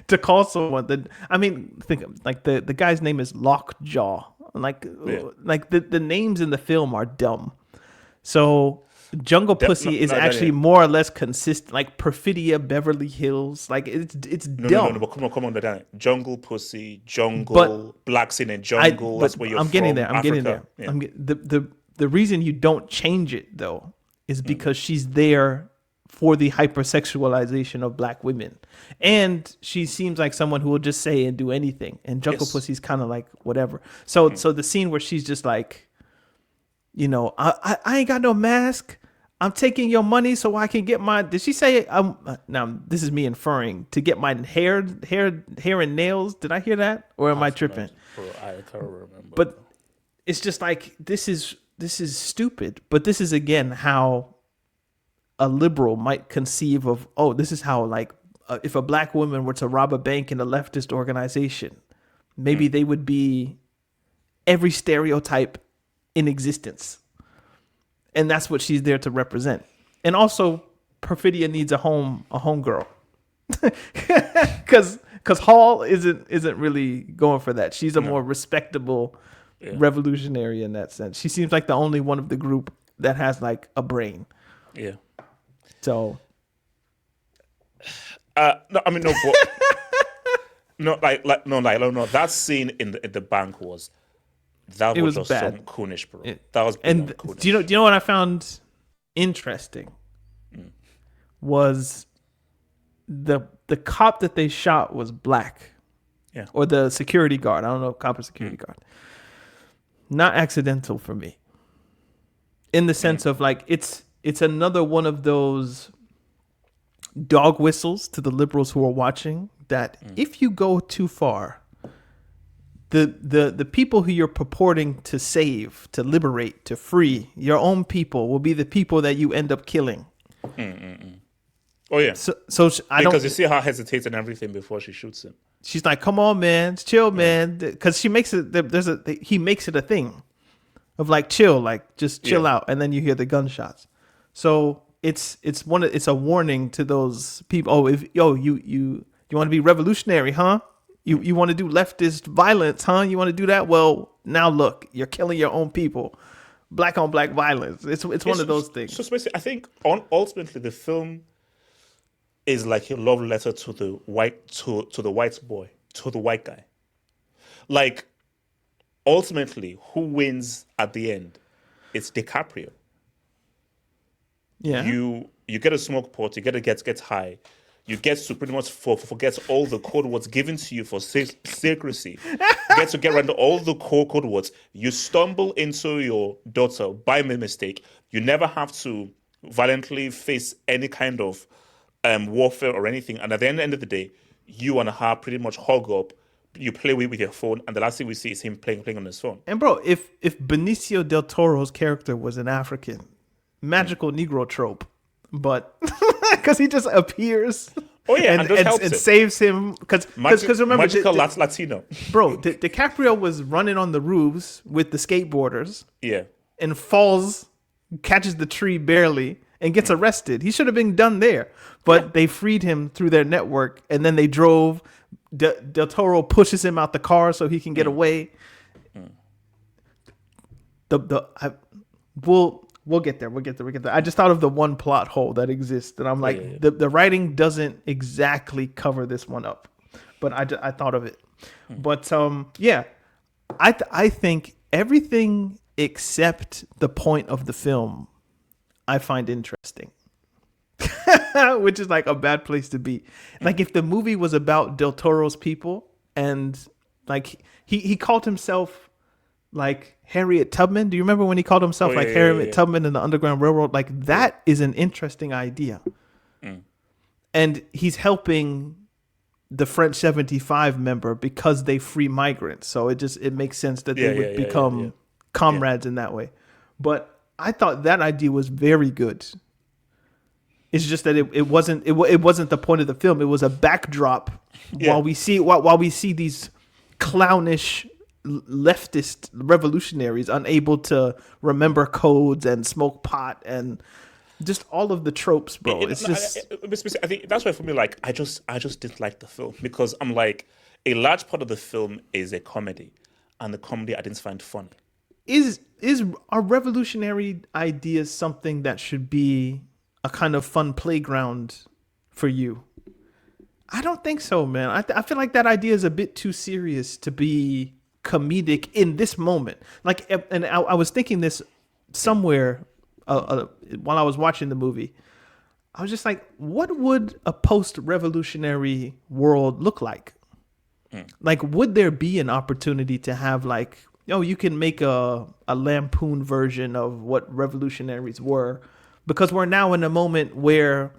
Speaker 2: to call someone. Think like the guy's name is Lockjaw. Like the names in the film are dumb. So Jungle Pussy is actually more or less consistent, like Perfidia Beverly Hills. Like it's dumb.
Speaker 1: No, but come on, Jungle Pussy, jungle, blacks in a jungle. That's where you're from.
Speaker 2: I'm getting there.
Speaker 1: Yeah.
Speaker 2: The reason you don't change it though is because she's there for the hypersexualization of black women, and she seems like someone who will just say and do anything. And Jungle Pussy's kind of like whatever. So the scene where she's just like, I ain't got no mask. I'm taking your money so I can get my. Did she say? Now this is me inferring to get my hair and nails. Did I hear that, or am I tripping?
Speaker 1: I can't remember.
Speaker 2: But it's just like this is stupid. But this is again how a liberal might conceive of. Oh, this is how if a black woman were to rob a bank in a leftist organization, maybe they would be every stereotype in existence. And that's what she's there to represent. And also, Perfidia needs a home girl. Because Hall isn't really going for that. She's a more respectable revolutionary in that sense. She seems like the only one of the group that has like a brain.
Speaker 1: Yeah.
Speaker 2: So.
Speaker 1: No. That scene in the bank was. That was just bad. Some coonish, bro. That was coonish.
Speaker 2: Do you know what I found interesting? Was the cop that they shot was black.
Speaker 1: Yeah.
Speaker 2: Or the security guard. I don't know, cop or security guard. Not accidental for me. In the sense of like it's another one of those dog whistles to the liberals who are watching that if you go too far, the people who you're purporting to save, to liberate, to free, your own people will be the people that you end up killing.
Speaker 1: Oh yeah.
Speaker 2: So
Speaker 1: because you see how hesitates and everything before she shoots him.
Speaker 2: She's like, "Come on, man, chill, man," because she makes it. He makes it a thing of like chill, like just chill out, and then you hear the gunshots. So it's a warning to those people. Oh, You want to be revolutionary, huh? You want to do leftist violence, huh? You want to do that? Well, now look, you're killing your own people. Black on black violence. It's one of those things.
Speaker 1: So basically, I think ultimately the film is like a love letter to the white boy, to the white guy. Like ultimately, who wins at the end? It's DiCaprio.
Speaker 2: Yeah.
Speaker 1: You get a smoke pot, you get high, you get to pretty much forget all the code words given to you for secrecy. Get around all the code words. You stumble into your daughter by mistake. You never have to violently face any kind of warfare or anything. And at the end of the day, you and her pretty much hug up. You play with your phone, and the last thing we see is him playing on his phone.
Speaker 2: And bro, if Benicio del Toro's character was an African, magical Negro trope, but because he just appears.
Speaker 1: Oh yeah,
Speaker 2: and saves him because remember
Speaker 1: magical Latino.
Speaker 2: Bro, DiCaprio was running on the roofs with the skateboarders.
Speaker 1: Yeah,
Speaker 2: and falls, catches the tree barely, and gets arrested. He should have been done there, but they freed him through their network, and then they drove. Del Toro pushes him out the car so he can get away. We'll get there. We'll get there. I just thought of the one plot hole that exists, and I'm like, the writing doesn't exactly cover this one up, but I thought of it. But I think everything except the point of the film I find interesting, which is like a bad place to be. Like if the movie was about Del Toro's people and like he called himself like Harriet Tubman. Do you remember when he called himself Harriet Tubman in the Underground Railroad? Like that is an interesting idea. And he's helping the French 75 member because they free migrants. So it makes sense that they would become comrades in that way. But I thought that idea was very good. It's just that it wasn't the point of the film. It was a backdrop while we see these clownish leftist revolutionaries unable to remember codes and smoke pot and just all of the tropes, bro. I
Speaker 1: think that's why for me, like, I just didn't like the film because I'm like, a large part of the film is a comedy, and the comedy I didn't find funny.
Speaker 2: Are revolutionary ideas something that should be a kind of fun playground for you? I don't think so, man. I feel like that idea is a bit too serious to be comedic in this moment. Like, and I was thinking this somewhere while I was watching the movie. I was just like, what would a post-revolutionary world look like? Like, would there be an opportunity to have like, you can make a lampoon version of what revolutionaries were, because we're now in a moment where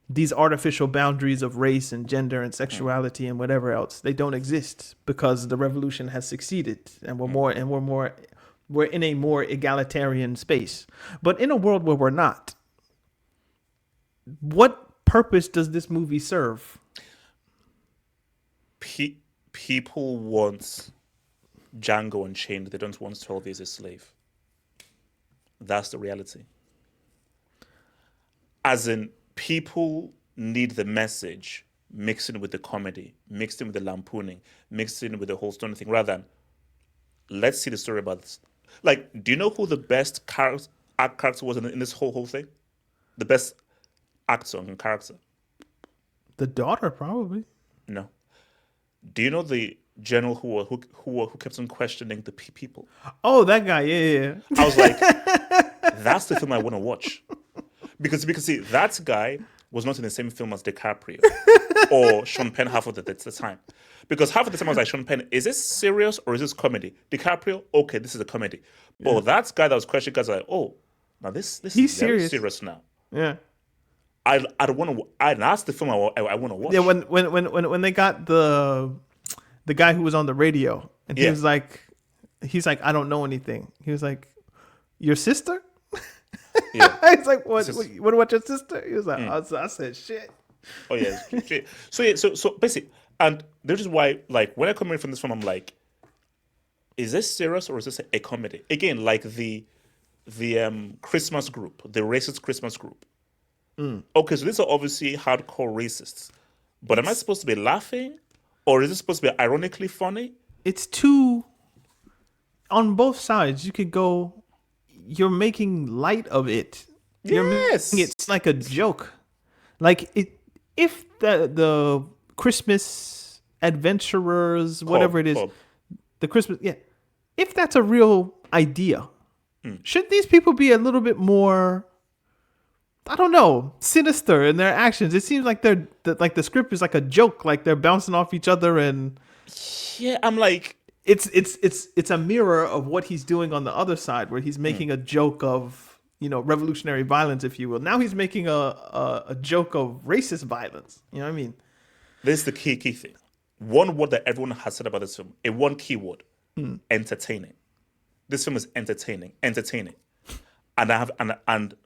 Speaker 2: these artificial boundaries of race and gender and sexuality and whatever else, they don't exist because the revolution has succeeded and we're in a more egalitarian space. But in a world where we're not, what purpose does this movie serve?
Speaker 1: People want Django Unchained. They don't want 12 Years a Slave. That's the reality. As in, people need the message mixed in with the comedy, mixed in with the lampooning, mixed in with the whole story thing, rather than let's see the story about this. Like, do you know who the best character was in this whole thing? The best actor and character?
Speaker 2: The daughter, probably.
Speaker 1: No. Do you know the general who kept on questioning the people?
Speaker 2: Oh, that guy, yeah.
Speaker 1: I was like, that's the film I want to watch. Because see, that guy was not in the same film as DiCaprio or Sean Penn half of the time. Because half of the time I was like, Sean Penn, is this serious or is this comedy? DiCaprio, okay, this is a comedy. But that guy that was questioning guys like, oh, now this is very serious now.
Speaker 2: Yeah.
Speaker 1: I don't want to. That's the film I want to watch.
Speaker 2: Yeah, when they got the guy who was on the radio and he's like, I don't know anything. He was like, your sister?
Speaker 1: Yeah.
Speaker 2: He's like, what about your sister? He was like, I said shit.
Speaker 1: Oh yeah. So basically, and this is why, like, when I come in from this film, I'm like, is this serious or is this a comedy? Again, like the Christmas group, the racist Christmas group. Okay, so these are obviously hardcore racists. But am I supposed to be laughing? Or is it supposed to be ironically funny?
Speaker 2: It's too on both sides. You could go, you're making light of it. You're making it
Speaker 1: Yes.
Speaker 2: like a joke. Like it, if the Christmas adventurers, whatever it is,
Speaker 1: Cobb.
Speaker 2: the Christmas, yeah. If that's a real idea, should these people be a little bit more, I don't know, sinister in their actions? It seems like like the script is like a joke, like they're bouncing off each other, and
Speaker 1: Yeah, I'm like,
Speaker 2: it's a mirror of what he's doing on the other side, where he's making a joke of, you know, revolutionary violence, if you will. Now he's making a joke of racist violence. You know what I mean?
Speaker 1: this is the key thing. One word that everyone has said about this film, a one key word, entertaining. This film is entertaining. And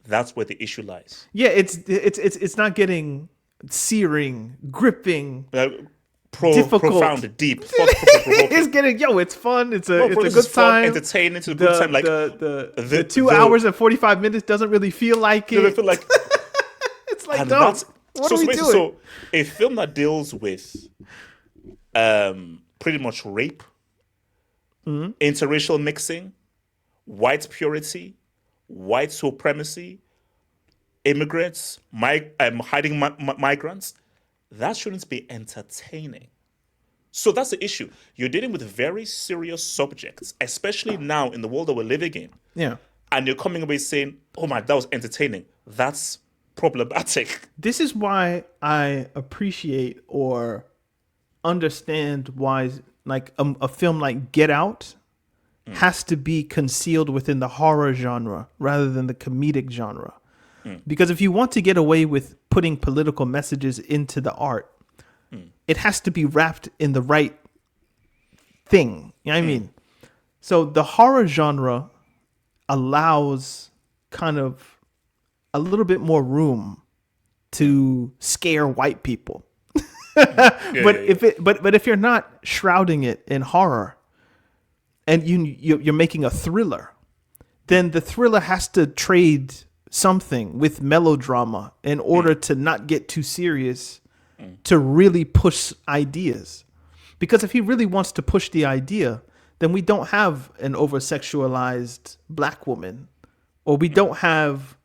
Speaker 1: that's where the issue lies.
Speaker 2: Yeah, it's not getting searing, gripping, difficult,
Speaker 1: Profound, deep, thought-provoking.
Speaker 2: it's getting, it's fun. It's a
Speaker 1: Bro, this
Speaker 2: good
Speaker 1: is fun,
Speaker 2: time.
Speaker 1: entertaining. It's a good time. Like
Speaker 2: The 2 hours and 45 minutes doesn't really feel like it.
Speaker 1: I feel like,
Speaker 2: It's like,
Speaker 1: and
Speaker 2: no,
Speaker 1: that's
Speaker 2: what are we doing?
Speaker 1: So a film that deals with pretty much rape, interracial mixing, white purity, white supremacy, immigrants, hiding migrants, that shouldn't be entertaining. So that's the issue. You're dealing with very serious subjects, especially now in the world that we're living in.
Speaker 2: Yeah.
Speaker 1: And you're coming away saying, oh my, that was entertaining. That's problematic.
Speaker 2: This is why I appreciate or understand why, like, a film like Get Out has to be concealed within the horror genre rather than the comedic genre. Because if you want to get away with putting political messages into the art, it has to be wrapped in the right thing. You know what I mean? So the horror genre allows kind of a little bit more room to scare white people. But if you're not shrouding it in horror and you're making a thriller, then the thriller has to trade something with melodrama in order to not get too serious, to really push ideas. Because if he really wants to push the idea, then we don't have an over-sexualized black woman, or we don't have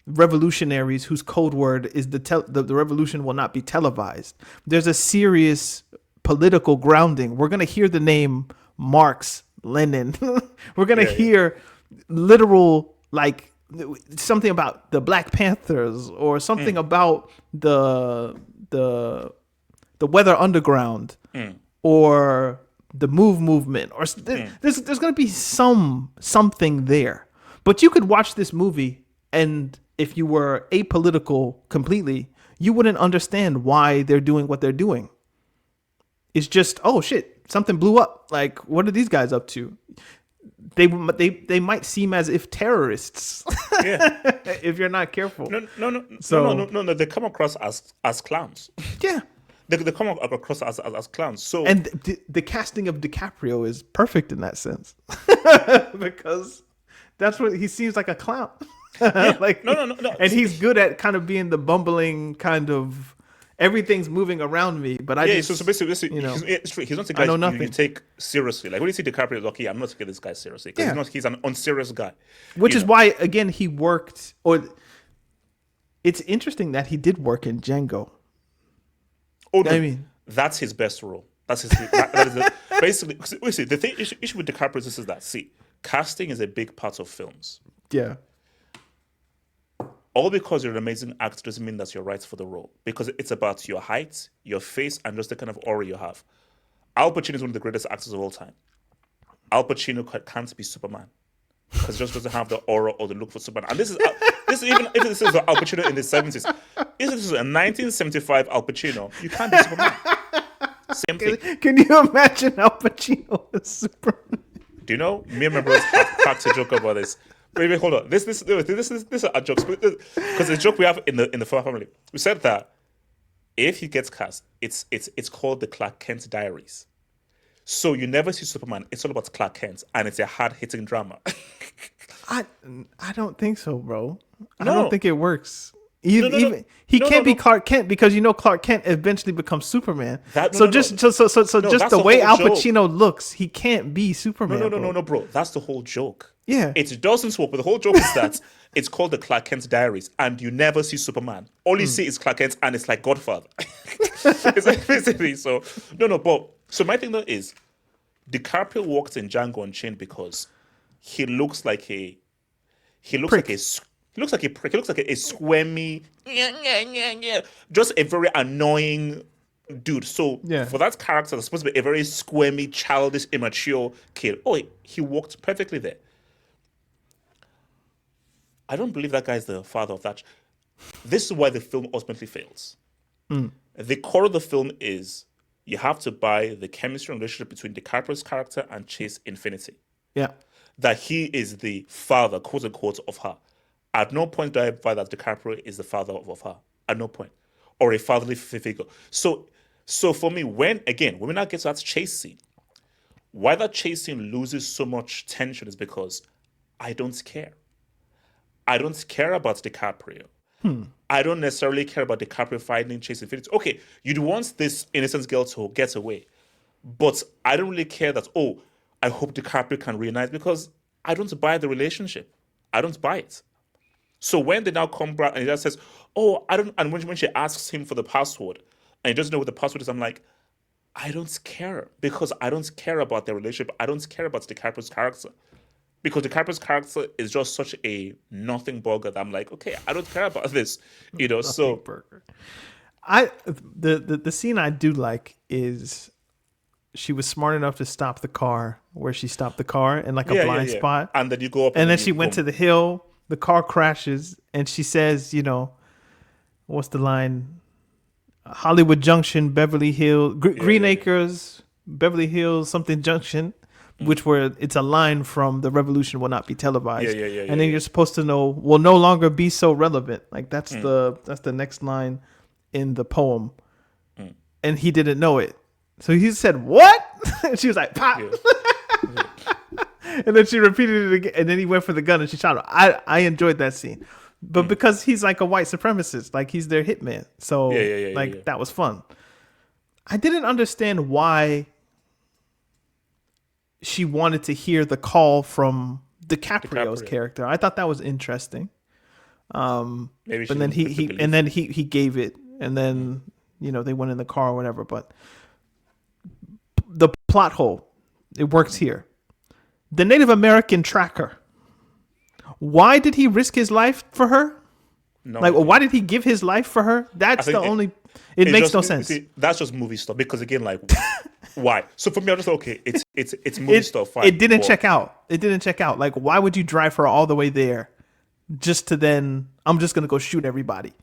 Speaker 2: revolutionaries whose code word is the revolution will not be televised. There's a serious political grounding. We're going to hear the name Marx, Lenin. We're going to hear literal, like, something about the Black Panthers, or something about the Weather Underground, or the movement, or there's going to be something there. But you could watch this movie, and if you were apolitical completely, you wouldn't understand why they're doing what they're doing. It's just, oh shit, something blew up. Like, what are these guys up to? They might seem as if terrorists.
Speaker 1: Yeah.
Speaker 2: If you're not careful.
Speaker 1: No. They come across as clowns.
Speaker 2: Yeah.
Speaker 1: They come across as clowns. So,
Speaker 2: And the casting of DiCaprio is perfect in that sense. Because that's what he seems like, a clown. Like,
Speaker 1: no.
Speaker 2: And he's good at kind of being the bumbling kind of, everything's moving around me, but I just,
Speaker 1: so basically,
Speaker 2: you know,
Speaker 1: he's not a guy
Speaker 2: I know
Speaker 1: you
Speaker 2: nothing.
Speaker 1: can take seriously. Like when you see DiCaprio, okay, I'm not taking this guy seriously because he's an unserious guy.
Speaker 2: Which is why, again, he worked, or it's interesting that he did work in Django.
Speaker 1: Oh, no,
Speaker 2: I mean,
Speaker 1: that's his best role. That's his that is basically. See, the issue with DiCaprio is that casting is a big part of films.
Speaker 2: yeah.
Speaker 1: All because you're an amazing actor doesn't mean that you're right for the role, because it's about your height, your face, and just the kind of aura you have. Al Pacino is one of the greatest actors of all time. Al Pacino can't be Superman because he just doesn't have the aura or the look for Superman. And this is even if this is Al Pacino in the 70s. If this is a 1975 Al Pacino, you can't be Superman. Same thing.
Speaker 2: Can you imagine Al Pacino as Superman?
Speaker 1: Do you know? Me and my brothers have cracked a joke about this. Wait, hold on. This is a joke, because the joke we have in the family. We said that if he gets cast, it's called the Clark Kent Diaries. So you never see Superman. It's all about Clark Kent, and it's a hard-hitting drama.
Speaker 2: I don't think so, bro. I
Speaker 1: No.
Speaker 2: don't think it works.
Speaker 1: No, no, no.
Speaker 2: Even he
Speaker 1: No,
Speaker 2: can't
Speaker 1: no,
Speaker 2: be
Speaker 1: no.
Speaker 2: Clark Kent because Clark Kent eventually becomes Superman.
Speaker 1: That- no,
Speaker 2: So
Speaker 1: no, no.
Speaker 2: just so
Speaker 1: No,
Speaker 2: just
Speaker 1: that's
Speaker 2: the
Speaker 1: the
Speaker 2: way
Speaker 1: whole
Speaker 2: Al
Speaker 1: joke.
Speaker 2: Pacino looks, he can't be
Speaker 1: No,
Speaker 2: Superman,
Speaker 1: no, no,
Speaker 2: bro.
Speaker 1: no, no, bro. That's the whole joke.
Speaker 2: Yeah.
Speaker 1: It doesn't work, but the whole joke is that it's called the Clark Kent Diaries, and you never see Superman. All you see is Clark Kent, and it's like Godfather. It's like basically so. No, no, but so my thing though is DiCaprio walks in Django Unchained because he looks like a he looks like
Speaker 2: Prick.
Speaker 1: he looks like a prick. He looks like a squirmy, yeah, just a very annoying dude. So
Speaker 2: Yeah.
Speaker 1: for that character, that's supposed to be a very squirmy, childish, immature kid. Oh, he walked perfectly there. I don't believe that guy is the father of that. This is why the film ultimately fails. The core of the film is you have to buy the chemistry and relationship between DiCaprio's character and Chase Infinity.
Speaker 2: Yeah.
Speaker 1: That he is the father, quote unquote, of her. At no point do I buy that DiCaprio is the father of her. At no point. Or a fatherly figure. So for me, when we now get to that chase scene, why that chase scene loses so much tension is because I don't care. I don't care about DiCaprio. I don't necessarily care about DiCaprio finding Chase Infinity. Okay, you'd want this innocent girl to get away. But I don't really care that, oh, I hope DiCaprio can reunite because I don't buy the relationship. I don't buy it. So when they now come back and he just says, oh, I don't, and when she asks him for the password and he doesn't know what the password is, I'm like, I don't care because I don't care about their relationship. I don't care about DiCaprio's character. Because DiCaprio's character is just such a nothing burger that I'm like, okay, I don't care about this. So
Speaker 2: Burger. The scene I do like is she was smart enough to stop the car where she stopped the car in like a blind spot.
Speaker 1: And then you go up
Speaker 2: And then
Speaker 1: you
Speaker 2: she went to the hill, the car crashes, and she says, what's the line? Hollywood Junction, Beverly Hills, Green Acres, Beverly Hills, something Junction, which it's a line from The Revolution Will Not Be Televised. And then you're supposed to know, will no longer be so relevant. Like that's the next line in the poem. And he didn't know it. So he said, what? And she was like, pop. And then she repeated it again. And then he went for the gun and she shot him. I enjoyed that scene. But because he's like a white supremacist, like he's their hitman. So that was fun. I didn't understand why she wanted to hear the call from DiCaprio's character. I thought that was interesting.
Speaker 1: Maybe
Speaker 2: but then he gave it, and then they went in the car or whatever. But the plot hole, it works here. The Native American tracker. Why did he risk his life for her?
Speaker 1: No,
Speaker 2: why did he give his life for her? That's the only. It makes no sense.
Speaker 1: See, that's just movie stuff. Because again, like, why? So for me, I'm just like, okay. It's movie stuff. Fine,
Speaker 2: it didn't check out. It didn't check out. Like, why would you drive her all the way there, just to then? I'm just gonna go shoot everybody.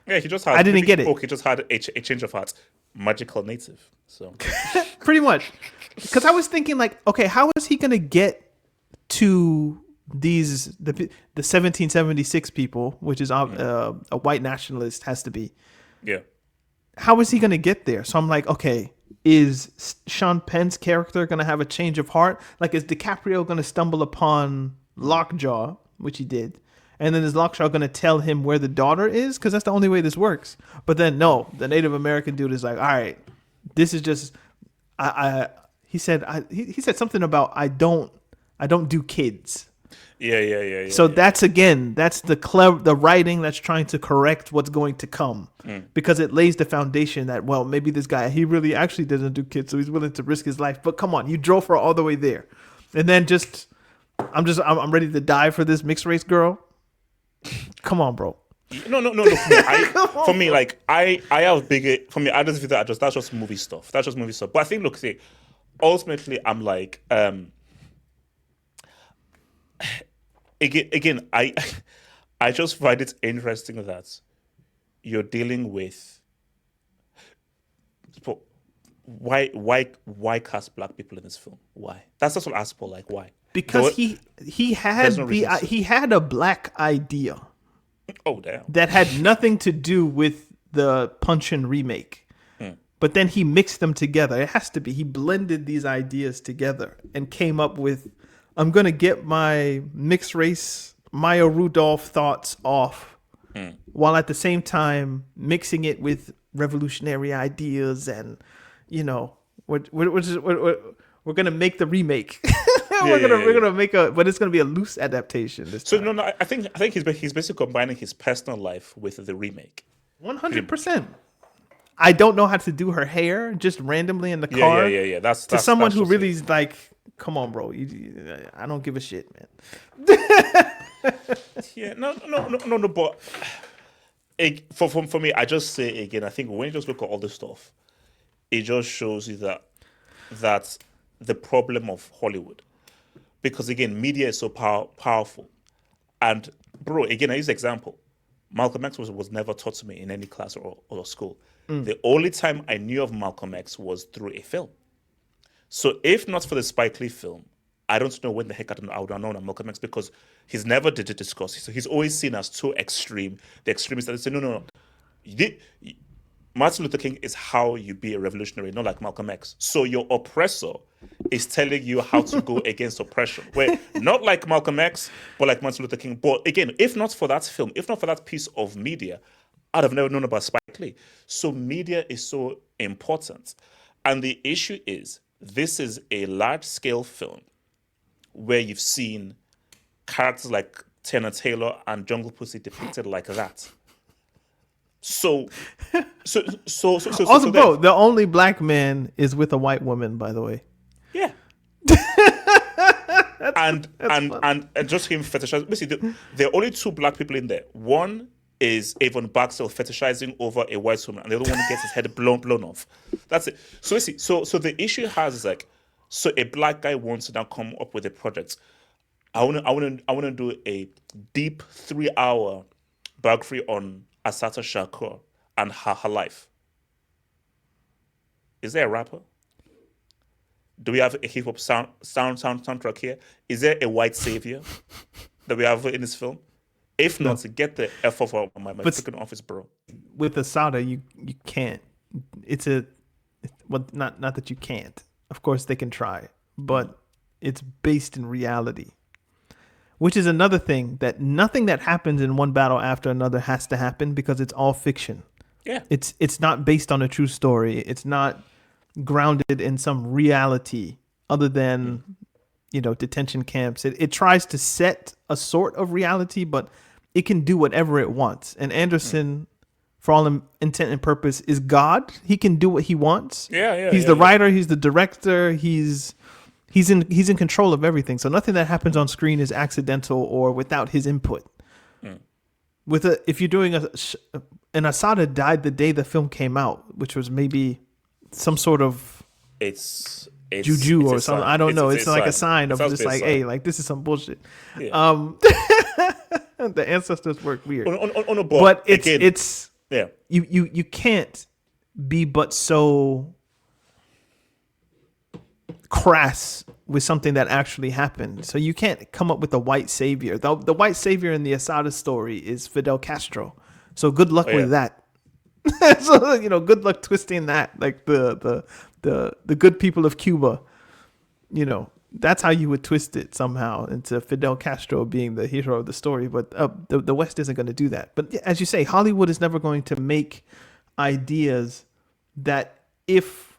Speaker 1: Yeah, he just had.
Speaker 2: I didn't get it.
Speaker 1: Okay, just had a change of heart. Magical native. So
Speaker 2: pretty much, because I was thinking like, okay, how is he gonna get to the 1776 people, which is a white nationalist has to be.
Speaker 1: Yeah.
Speaker 2: How is he going to get there? So I'm like, okay, is Sean Penn's character going to have a change of heart? Like, is DiCaprio going to stumble upon Lockjaw, which he did, and then is Lockjaw going to tell him where the daughter is? Because that's the only way this works. But then no, the Native American dude is like, all right, this is just he said something about I don't do kids.
Speaker 1: Yeah.
Speaker 2: So that's the writing that's trying to correct what's going to come, because it lays the foundation that, well, maybe this guy, he really actually doesn't do kids, so he's willing to risk his life. But come on, you drove her all the way there, and then I'm ready to die for this mixed race girl. Come on, bro.
Speaker 1: No. For me, I have bigger. For me, I just feel that that's just movie stuff. That's just movie stuff. But I think, look, see, ultimately, I'm like, again, I just find it interesting that you're dealing with why cast black people in this film? Why? That's just what I ask for. Like, why?
Speaker 2: Because he had a black idea.
Speaker 1: Oh damn!
Speaker 2: That had nothing to do with the Punch-In remake. But then he mixed them together. It has to be. He blended these ideas together and came up with, I'm going to get my mixed race Maya Rudolph thoughts off while at the same time mixing it with revolutionary ideas and, you know, we're gonna make the remake. We're gonna make but it's gonna be a loose adaptation this
Speaker 1: So
Speaker 2: time.
Speaker 1: no, I think he's basically combining his personal life with the remake.
Speaker 2: 100%. I don't know how to do her hair just randomly in the
Speaker 1: Yeah,
Speaker 2: car.
Speaker 1: yeah. That's
Speaker 2: To someone who
Speaker 1: just
Speaker 2: really
Speaker 1: it.
Speaker 2: is like, come on, bro. I don't give a shit, man.
Speaker 1: Yeah, no. But for me, I just say again, I think when you just look at all this stuff, it just shows you that's the problem of Hollywood. Because again, media is so powerful. And bro, again, I use the example. Malcolm X was never taught to me in any class or school. The only time I knew of Malcolm X was through a film. So if not for the Spike Lee film, I don't know when the heck I would have known of Malcolm X, because he's never did it discuss. So he's always seen as too extreme. The extremists that say, no. Martin Luther King is how you be a revolutionary, not like Malcolm X. So your oppressor is telling you how to go against oppression. Where not like Malcolm X, but like Martin Luther King. But again, if not for that film, if not for that piece of media, I'd have never known about Spike Lee. So media is so important. And the issue is, this is a large-scale film where you've seen characters like Tanner Taylor and Jungle Pussy depicted like that. So
Speaker 2: Also, bro, the only black man is with a white woman, by the way.
Speaker 1: Yeah. and just him fetishizing. Basically, there are only two black people in there. One is Avon Barksdale fetishizing over a white woman, and the other one gets his head blown off. That's it. So basically, so the issue is like, so a black guy wants to now come up with a project. I wanna do a deep 3-hour biography on Assata Shakur and her life. Is there a rapper? Do we have a hip hop soundtrack here? Is there a white savior that we have in this film? If not, get the F off my freaking office, bro.
Speaker 2: With Asada, you can't. Not that you can't. Of course, they can try, but it's based in reality. Which is another thing, that nothing that happens in one battle after another has to happen, because it's all fiction.
Speaker 1: Yeah.
Speaker 2: It's not based on a true story. It's not grounded in some reality other than, detention camps. It tries to set a sort of reality, but it can do whatever it wants. And Anderson, for all intent and purpose, is God. He can do what he wants. He's the writer. He's the director. He's in control of everything. So nothing that happens on screen is accidental or without his input. If you're doing and Asada died the day the film came out, which was maybe some sort of
Speaker 1: it's
Speaker 2: juju or something. I don't know. It's like a sign of just like, hey, like this is some bullshit. Yeah. The ancestors work weird. But it's you can't be but so crass with something that actually happened. So you can't come up with a white savior. The white savior in the Asada story is Fidel Castro. So good luck with that. So good luck twisting that, like the good people of Cuba. That's how you would twist it somehow into Fidel Castro being the hero of the story. But the West isn't going to do that. But as you say, Hollywood is never going to make ideas that, if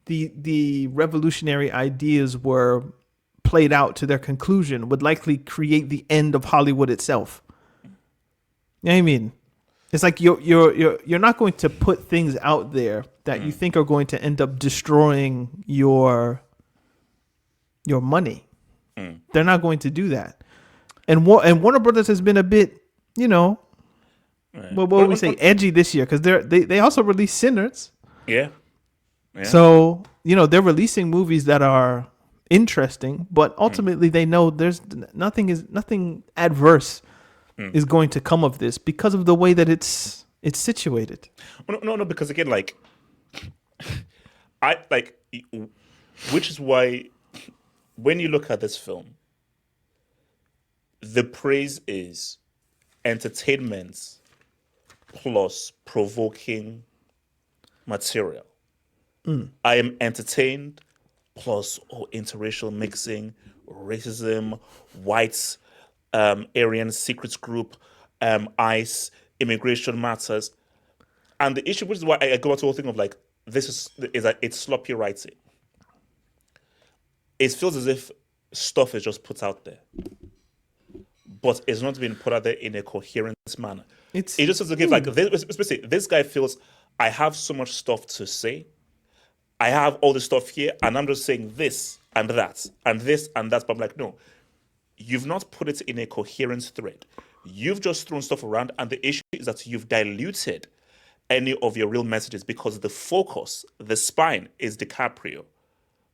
Speaker 2: the revolutionary ideas were played out to their conclusion, would likely create the end of Hollywood itself. You know what I mean? It's like you're not going to put things out there that you think are going to end up destroying your money. They're not going to do that. And Warner Brothers has been a bit, what would we say, edgy this year, because they also released Sinners.
Speaker 1: Yeah.
Speaker 2: So they're releasing movies that are interesting, but ultimately they know there's nothing adverse is going to come of this because of the way that it's situated.
Speaker 1: No, because again, which is why when you look at this film, the praise is entertainment plus provoking material. I am entertained plus interracial mixing, racism, whites, Aryan secrets group, ICE, immigration matters. And the issue, which is why I go to the whole thing of like, is that it's sloppy writing. It feels as if stuff is just put out there, but it's not being put out there in a coherent manner.
Speaker 2: It's
Speaker 1: It just doesn't give like this guy feels I have so much stuff to say. I have all this stuff here, and I'm just saying this and that and this and that. But I'm like, no, you've not put it in a coherent thread. You've just thrown stuff around, and the issue is that you've diluted any of your real messages because the focus, the spine, is DiCaprio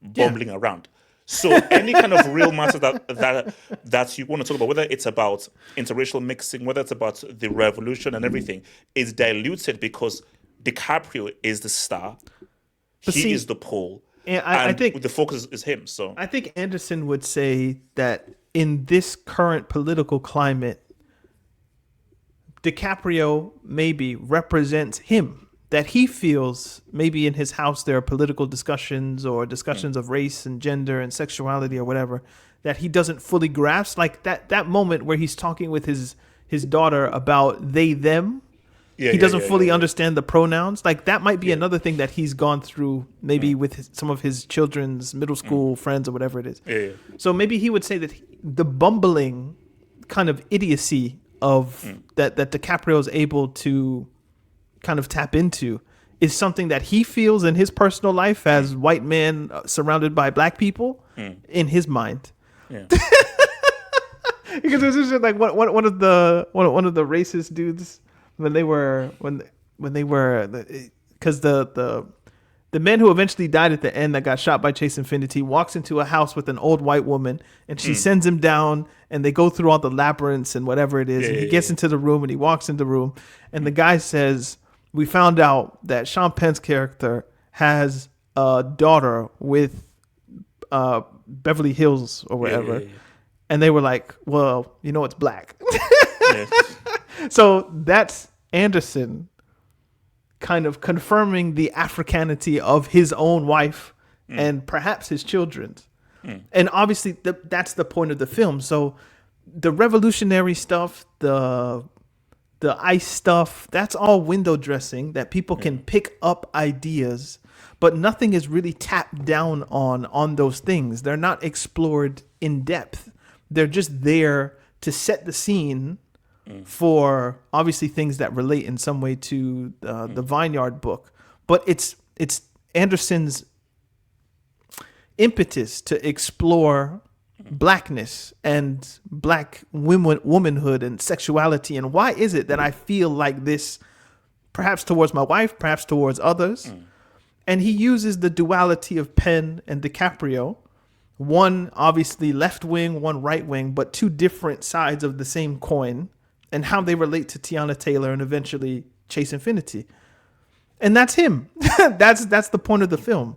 Speaker 1: bumbling around. So any kind of real matter that you want to talk about, whether it's about interracial mixing, whether it's about the revolution and everything, is diluted because DiCaprio is the star. He is the pole.
Speaker 2: And I think
Speaker 1: the focus is him. So
Speaker 2: I think Anderson would say that in this current political climate, DiCaprio maybe represents him. That he feels maybe in his house there are political discussions or discussions of race and gender and sexuality or whatever that he doesn't fully grasp. Like that moment where he's talking with his daughter about they, them. He doesn't fully understand the pronouns. Like that might be another thing that he's gone through maybe with some of his children's middle school friends or whatever it is. So maybe he would say that the bumbling kind of idiocy of that DiCaprio is able to kind of tap into is something that he feels in his personal life as white man surrounded by black people in his mind. Because it's just like one of the racist dudes when they were because the man who eventually died at the end that got shot by Chase Infinity walks into a house with an old white woman and she sends him down and they go through all the labyrinths and whatever it is and he gets into the room and he walks in the room and the guy says, we found out that Sean Penn's character has a daughter with Beverly Hills or whatever. And they were like, well, it's black. So that's Anderson kind of confirming the Africanity of his own wife and perhaps his children's. And obviously that's the point of the film. So the revolutionary stuff, the ICE stuff, that's all window dressing that people can pick up ideas, but nothing is really tapped down on those things. They're not explored in depth. They're just there to set the scene for obviously things that relate in some way to the Vineyard book. But it's Anderson's impetus to explore blackness and black womanhood and sexuality, and why is it that I feel like this, perhaps towards my wife, perhaps towards others. And he uses the duality of Penn and DiCaprio, one obviously left wing, one right wing, but two different sides of the same coin, and how they relate to Tiana Taylor and eventually Chase Infinity. And that's him. that's the point of the film.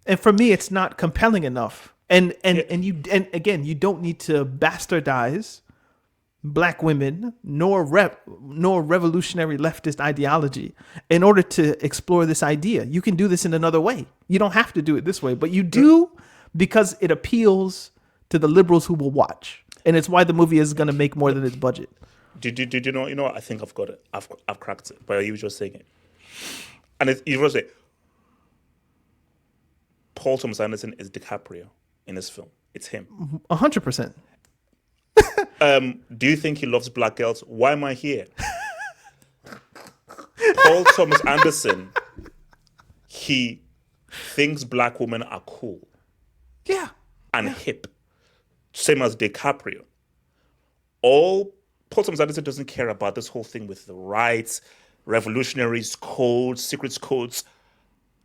Speaker 2: And for me, it's not compelling enough. And again, you don't need to bastardize black women nor revolutionary leftist ideology in order to explore this idea. You can do this in another way. You don't have to do it this way, but you do because it appeals to the liberals who will watch, and it's why the movie is going to make more than its budget.
Speaker 1: Did you know? You know, I think I've got it. I've cracked it. But you were just saying it, and you were saying Paul Thomas Anderson is DiCaprio in this film. It's him.
Speaker 2: 100%.
Speaker 1: Do you think he loves black girls? Why am I here? Paul Thomas Anderson, he thinks black women are cool.
Speaker 2: Yeah.
Speaker 1: And hip. Same as DiCaprio. Paul Thomas Anderson doesn't care about this whole thing with the rights, revolutionaries, codes, secrets codes.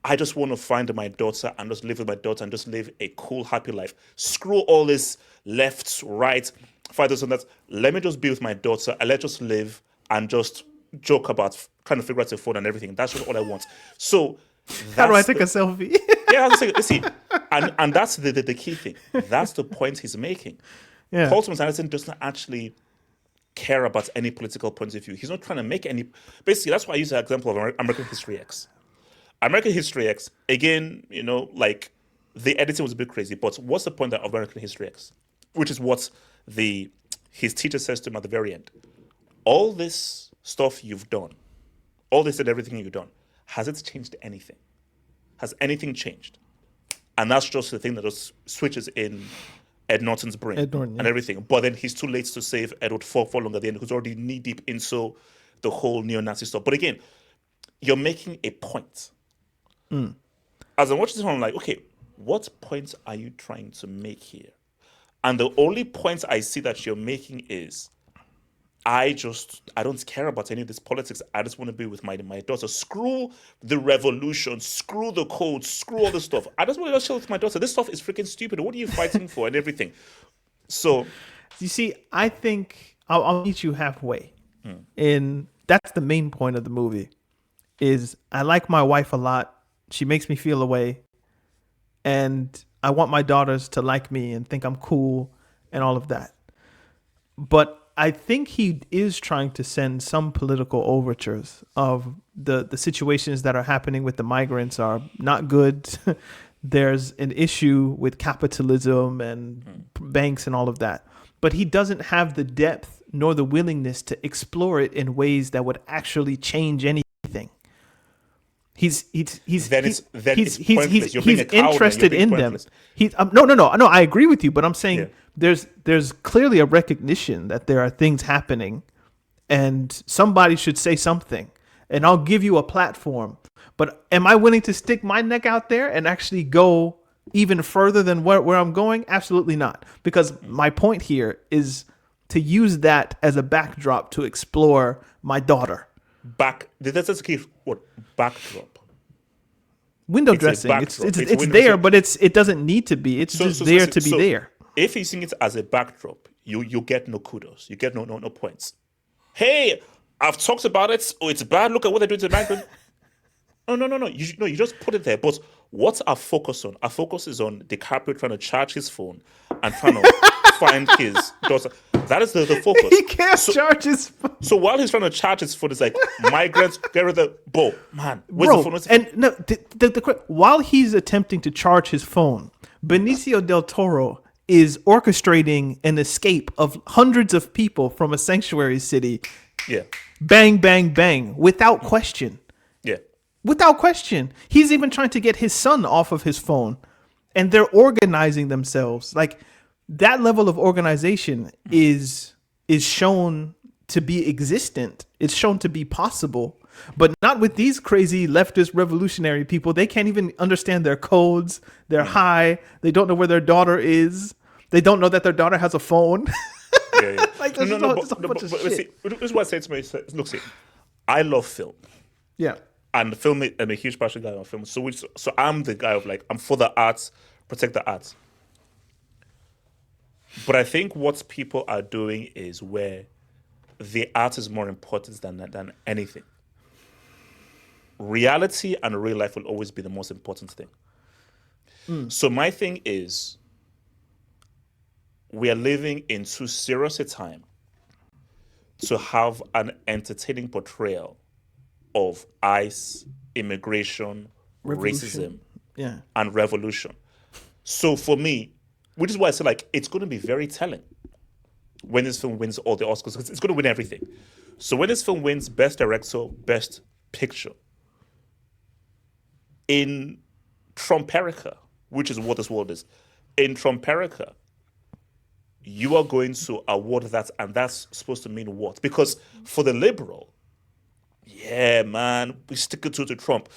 Speaker 1: I just want to find my daughter and just live with my daughter and just live a cool, happy life. Screw all this left, right, fighters and that. Let me just be with my daughter and let's just live and just joke about kind of figure out the phone and everything. That's just all I want. So
Speaker 2: how do I take a selfie?
Speaker 1: Yeah, see, and that's the key thing. That's the point he's making.
Speaker 2: Yeah.
Speaker 1: Paul Thomas Anderson doesn't actually care about any political point of view. He's not trying to make any. Basically, that's why I use the example of American History X. American History X, again, like the editing was a bit crazy, but what's the point of American History X? Which is what his teacher says to him at the very end. all this stuff you've done, all this and everything you've done, has it changed anything? Has anything changed? And that's just the thing that just switches in Ed Norton's brain
Speaker 2: Ed Norton,
Speaker 1: and
Speaker 2: yeah.
Speaker 1: everything. But then he's too late to save Edward Furlong at the end, who's already knee deep into the whole neo-Nazi stuff. But again, you're making a point. As I'm watching this, I'm like, okay, what point are you trying to make here? And the only point I see that you're making is, I don't care about any of this politics. I just want to be with my daughter. Screw the revolution, screw the code, screw all this stuff. I just want to chill with my daughter. This stuff is freaking stupid. What are you fighting for and everything? So,
Speaker 2: You see, I think I'll meet you halfway. And that's the main point of the movie. Is I like my wife a lot. She makes me feel a way, and I want my daughters to like me and think I'm cool and all of that. But I think he is trying to send some political overtures of the situations that are happening with the migrants are not good. There's an issue with capitalism and banks and all of that. But he doesn't have the depth nor the willingness to explore it in ways that would actually change anything. He's
Speaker 1: pointless. You're being a coward,
Speaker 2: interested
Speaker 1: you're being
Speaker 2: in them.
Speaker 1: pointless.
Speaker 2: No. I agree with you, but I'm saying
Speaker 1: Yeah.
Speaker 2: there's clearly a recognition that there are things happening, and somebody should say something, and I'll give you a platform. But am I willing to stick my neck out there and actually go even further than where I'm going? Absolutely not, because my point here is to use that as a backdrop to explore my daughter.
Speaker 1: That's a key word, backdrop.
Speaker 2: Window
Speaker 1: It's a
Speaker 2: dressing.
Speaker 1: backdrop.
Speaker 2: It's
Speaker 1: It's window-
Speaker 2: there,
Speaker 1: so-
Speaker 2: but it doesn't need to be. It's just there to be there.
Speaker 1: If you sing it as a backdrop, you get no kudos. You get no points. Hey, I've talked about it. Oh, it's bad. Look at what they're doing to the migrant. No. You just put it there. But what's our focus on? Our focus is on DiCaprio trying to charge his phone and trying to find his daughter. That is the focus.
Speaker 2: He can't charge his phone.
Speaker 1: So while he's trying to charge his phone, it's like, migrants, get rid of the ball. Man, where's the phone? Where's the phone?
Speaker 2: And no, while he's attempting to charge his phone, Benicio del Toro is orchestrating an escape of hundreds of people from a sanctuary city.
Speaker 1: Yeah.
Speaker 2: Bang, bang, bang, without question.
Speaker 1: Yeah.
Speaker 2: Without question. He's even trying to get his son off of his phone, and they're organizing themselves. Like, that level of organization is shown to be existent. It's shown to be possible, but not with these crazy leftist revolutionary people. They can't even understand their codes. They're high. They don't know where their daughter is. They don't know that their daughter has a phone.
Speaker 1: Yeah.
Speaker 2: Like, there's just a bunch of shit.
Speaker 1: See, this is what I say to me. Look, see, I love film.
Speaker 2: Yeah.
Speaker 1: And film, I'm a huge passionate guy on film. So I'm the guy of like, I'm for the arts, protect the arts. But I think what people are doing is where the art is more important than anything. Reality and real life will always be the most important thing. So my thing is, we are living in too serious a time to have an entertaining portrayal of ICE, immigration,
Speaker 2: Revolution.
Speaker 1: racism, and revolution. So for me, which is why I say, like, it's going to be very telling when this film wins all the Oscars, because it's going to win everything. So when this film wins Best Director, Best Picture, in Trumperica, which is what this world is, in Trumperica, you are going to award that, and that's supposed to mean what? Because for the liberal, yeah, man, we stick it to Trump.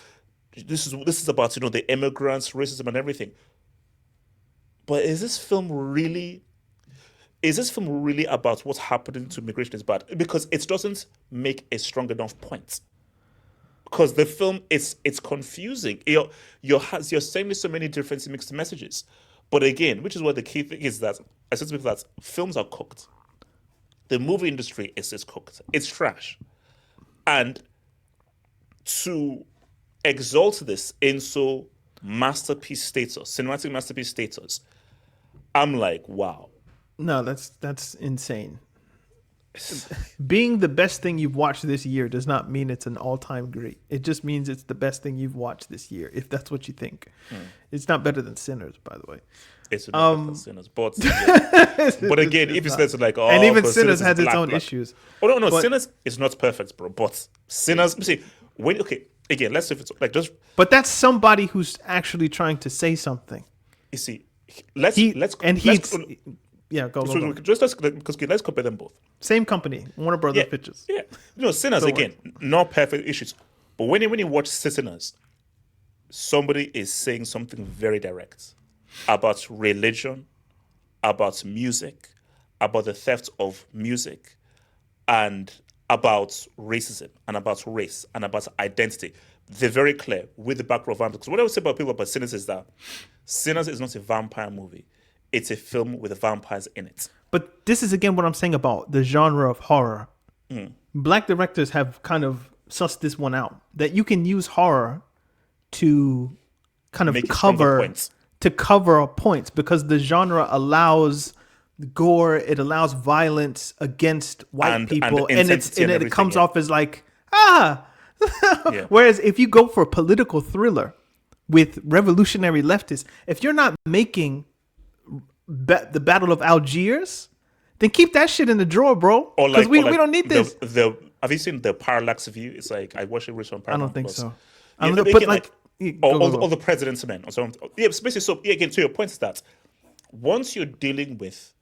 Speaker 1: This is about, the immigrants, racism, and everything. But is this film really about what's happening to immigration is bad? Because it doesn't make a strong enough point. Because the film it's confusing. You're saying so many different mixed messages. But again, which is what the key thing is, that I said to people that films are cooked. The movie industry is cooked. It's trash. And to exalt this into masterpiece status, cinematic masterpiece status, I'm like, wow.
Speaker 2: No, that's insane. being the best thing you've watched this year does not mean it's an all-time great. It just means it's the best thing you've watched this year, if that's what you think. It's not better than Sinners, by the way.
Speaker 1: It's not better than Sinners, but but again, if you say it's like, oh,
Speaker 2: and even
Speaker 1: but
Speaker 2: Sinners has
Speaker 1: is
Speaker 2: its own
Speaker 1: black.
Speaker 2: issues.
Speaker 1: Oh no,
Speaker 2: But-
Speaker 1: Sinners is not perfect, bro. But Sinners, see, when okay, again, let's see if it's like just
Speaker 2: But that's somebody who's actually trying to say something.
Speaker 1: you see, let's
Speaker 2: He
Speaker 1: let's
Speaker 2: and
Speaker 1: let's,
Speaker 2: he's yeah, go,
Speaker 1: so
Speaker 2: go.
Speaker 1: just because okay, let's compare them both.
Speaker 2: Same company, Warner Brothers
Speaker 1: Yeah,
Speaker 2: Pictures.
Speaker 1: yeah. Sinners
Speaker 2: Don't
Speaker 1: again, not perfect issues. But when you watch Sinners, somebody is saying something very direct about religion, about music, about the theft of music, and about racism, and about race, and about identity. They're very clear with the background of vampires. Because what I would say about people about Sinners is that Sinners is not a vampire movie. It's a film with vampires in it.
Speaker 2: But this is again what I'm saying about the genre of horror. Black directors have kind of sussed this one out, that you can use horror to kind of
Speaker 1: Make it stronger
Speaker 2: cover
Speaker 1: points.
Speaker 2: points, because the genre allows gore, it allows violence against white
Speaker 1: And
Speaker 2: people, and
Speaker 1: intensity and
Speaker 2: it
Speaker 1: everything,
Speaker 2: comes
Speaker 1: yeah.
Speaker 2: off as like
Speaker 1: Yeah.
Speaker 2: Whereas if you go for a political thriller with revolutionary leftists, if you're not making the Battle of Algiers, then keep that shit in the drawer, bro.
Speaker 1: Or
Speaker 2: Because
Speaker 1: like,
Speaker 2: we
Speaker 1: or like
Speaker 2: don't need this.
Speaker 1: have you seen the Parallax View? It's like I watched it recently on
Speaker 2: I
Speaker 1: Paramount
Speaker 2: don't think
Speaker 1: Plus.
Speaker 2: so.
Speaker 1: Yeah,
Speaker 2: I don't know,
Speaker 1: they
Speaker 2: but
Speaker 1: can,
Speaker 2: like,
Speaker 1: all the president's men. Or something. Yeah, it's basically so. Yeah, again, to your point is that once you're dealing with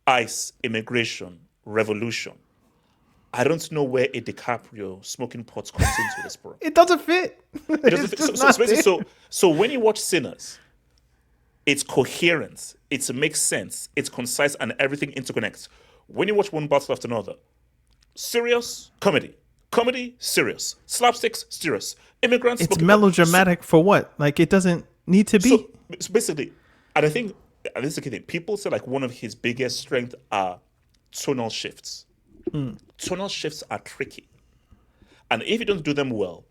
Speaker 1: ICE, immigration, revolution, I don't know where a DiCaprio smoking pots comes into this, bro.
Speaker 2: it doesn't fit.
Speaker 1: It doesn't
Speaker 2: It's
Speaker 1: fit.
Speaker 2: just
Speaker 1: So
Speaker 2: not
Speaker 1: basically,
Speaker 2: there.
Speaker 1: so when you watch Sinners, it's coherent, it makes sense, it's concise, and everything interconnects. When you watch one battle after another, serious comedy, comedy serious, slapsticks serious, immigrants.
Speaker 2: It's
Speaker 1: smoking-
Speaker 2: melodramatic for what? Like, it doesn't need to be.
Speaker 1: So basically, and I think and this is the key thing. People say like one of his biggest strengths are tonal shifts. Tonal shifts are tricky, and if you don't do them well,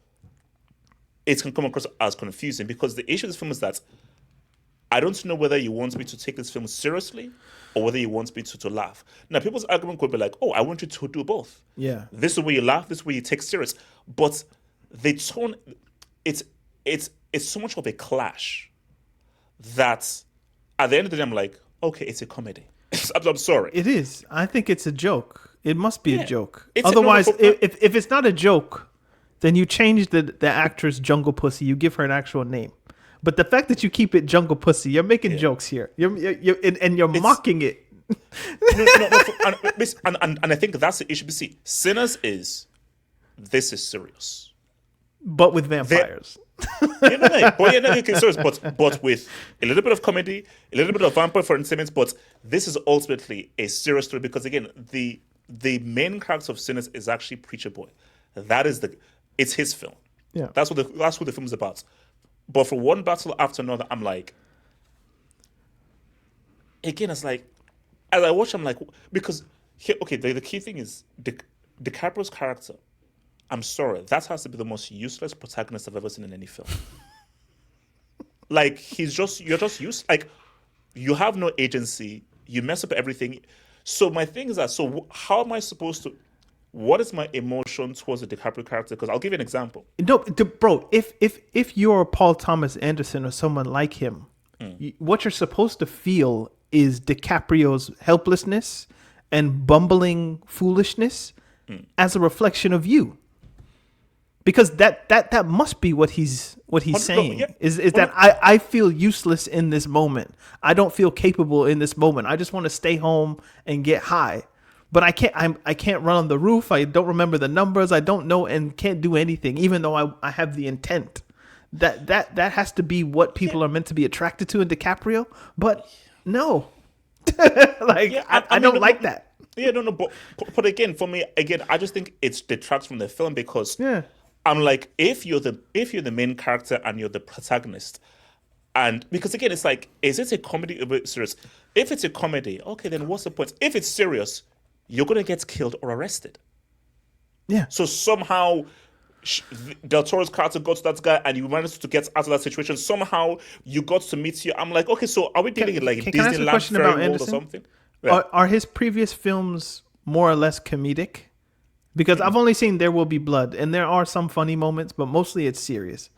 Speaker 1: it can come across as confusing. Because the issue of this film is that I don't know whether you want me to take this film seriously or whether you want me to laugh. Now, people's argument could be like, "Oh, I want you to do both.
Speaker 2: Yeah.
Speaker 1: This is where you laugh. This is where you take serious." But the tone, it's so much of a clash that at the end of the day, I'm like, okay, it's a comedy. I'm sorry.
Speaker 2: It is. I think it's a joke. It must be
Speaker 1: Yeah.
Speaker 2: a joke.
Speaker 1: It's a-
Speaker 2: Otherwise,
Speaker 1: no, no,
Speaker 2: if it's not a joke, then you change the actress Jungle Pussy. You give her an actual name. But the fact that you keep it Jungle Pussy, you're making jokes here. You're mocking it.
Speaker 1: And I think that's the issue. See, Sinners is this is serious.
Speaker 2: But with vampires.
Speaker 1: Serious, but with a little bit of comedy, a little bit of vampire for entertainment. But this is ultimately a serious story because again, the main character of Sinners is actually Preacher Boy. It's his film.
Speaker 2: Yeah.
Speaker 1: That's what the film is about. But for one battle after another, I'm like, again, it's like, as I watch, I'm like, because the key thing is DiCaprio's character. I'm sorry, that has to be the most useless protagonist I've ever seen in any film. Like you're just used. Like you have no agency. You mess up everything. So my thing is that. So how am I supposed to? What is my emotion towards the DiCaprio character? Because I'll give you an example.
Speaker 2: No, bro. If you're Paul Thomas Anderson or someone like him, what you're supposed to feel is DiCaprio's helplessness and bumbling foolishness as a reflection of you. Because that must be what he's saying.
Speaker 1: yeah.
Speaker 2: Is that I feel useless in this moment. I don't feel capable in this moment. I just want to stay home and get high. But I can't run on the roof. I don't remember the numbers. I don't know and can't do anything, even though I have the intent. That has to be what people are meant to be attracted to in DiCaprio. But no, I don't like that.
Speaker 1: Yeah, no, but again, for me, I just think it detracts from the film because
Speaker 2: Yeah.
Speaker 1: I'm like, if you're the main character and you're the protagonist, and because again, it's like, is it a comedy or serious? If it's a comedy, okay, then what's the point? If it's serious, you're gonna get killed or arrested.
Speaker 2: Yeah.
Speaker 1: So somehow Del Toro's character got to that guy and you managed to get out of that situation. Somehow you got to meet you. I'm like, okay, so are we dealing in like
Speaker 2: can I ask a
Speaker 1: Disneyland
Speaker 2: question
Speaker 1: Fairy
Speaker 2: about
Speaker 1: World or
Speaker 2: Anderson?
Speaker 1: something? Yeah.
Speaker 2: Are his previous films more or less comedic? Because I've only seen There Will Be Blood, and there are some funny moments, but mostly it's serious.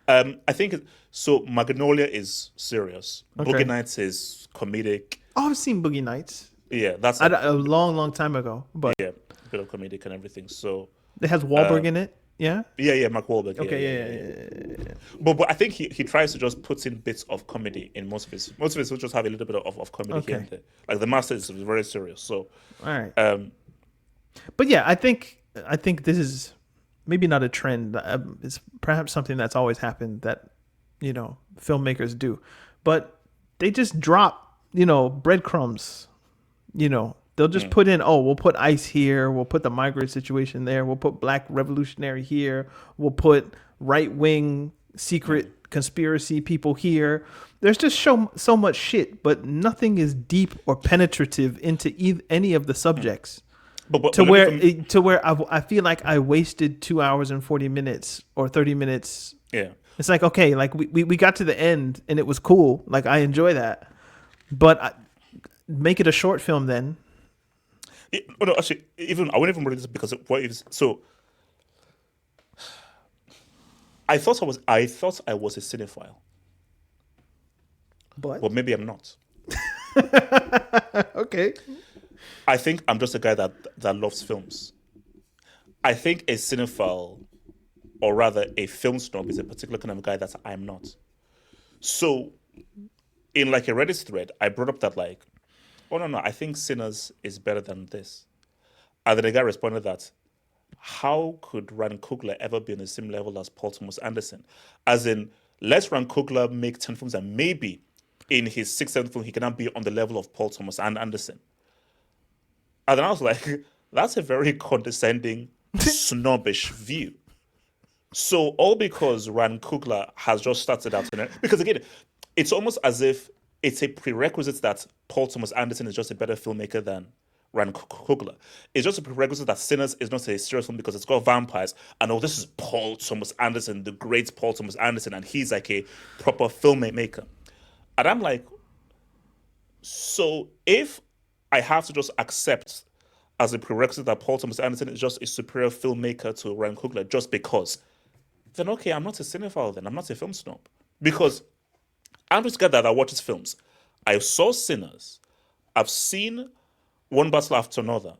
Speaker 1: I think so. Magnolia is serious.
Speaker 2: Okay.
Speaker 1: Boogie Nights is comedic.
Speaker 2: Oh, I've seen Boogie Nights.
Speaker 1: Yeah, that's
Speaker 2: A long time ago, but
Speaker 1: yeah, a bit of comedic and everything. So
Speaker 2: it has Wahlberg in it. Yeah.
Speaker 1: yeah, Mark Wahlberg.
Speaker 2: Okay.
Speaker 1: Yeah. But I think he tries to just put in bits of comedy in most of his. Most of his will just have a little bit of comedy here and there. Like The Master is very serious. So
Speaker 2: All right. But yeah, I think this is maybe not a trend. It's perhaps something that's always happened that filmmakers do, but they just drop breadcrumbs. They'll just put in, we'll put ICE here, we'll put the migrant situation there, we'll put black revolutionary here, we'll put right wing secret conspiracy people here. There's just so much shit, but nothing is deep or penetrative into any of the subjects. To where I feel like I wasted 2 hours and 40 minutes or 30 minutes.
Speaker 1: Yeah.
Speaker 2: It's like, okay, like we got to the end and it was cool. Like I enjoy that, but make it a short film then.
Speaker 1: No, actually, I wouldn't even read this because so. I thought I was a cinephile, but maybe I'm not.
Speaker 2: Okay.
Speaker 1: I think I'm just a guy that loves films. I think a cinephile, or rather a film snob, is a particular kind of guy that I'm not. So, in like a Reddit thread, I brought up that like, oh no, I think Sinners is better than this. And then the guy responded that, how could Ryan Coogler ever be on the same level as Paul Thomas Anderson? As in, let Ryan Coogler make 10 films and maybe in his 6th, 7th film, he cannot be on the level of Paul Thomas and Anderson. And then I was like, that's a very condescending, snobbish view. So all because Ryan Coogler has just started out in it, because again, it's almost as if it's a prerequisite that Paul Thomas Anderson is just a better filmmaker than Ryan Coogler. It's just a prerequisite that Sinners is not a serious film because it's got vampires, and this is Paul Thomas Anderson, the great Paul Thomas Anderson, and he's like a proper filmmaker. And I'm like, so if I have to just accept as a prerequisite that Paul Thomas Anderson is just a superior filmmaker to Ryan Coogler just because, then okay, I'm not a cinephile then. I'm not a film snob. Because I'm just a guy that watches films. I saw Sinners. I've seen One Battle After Another.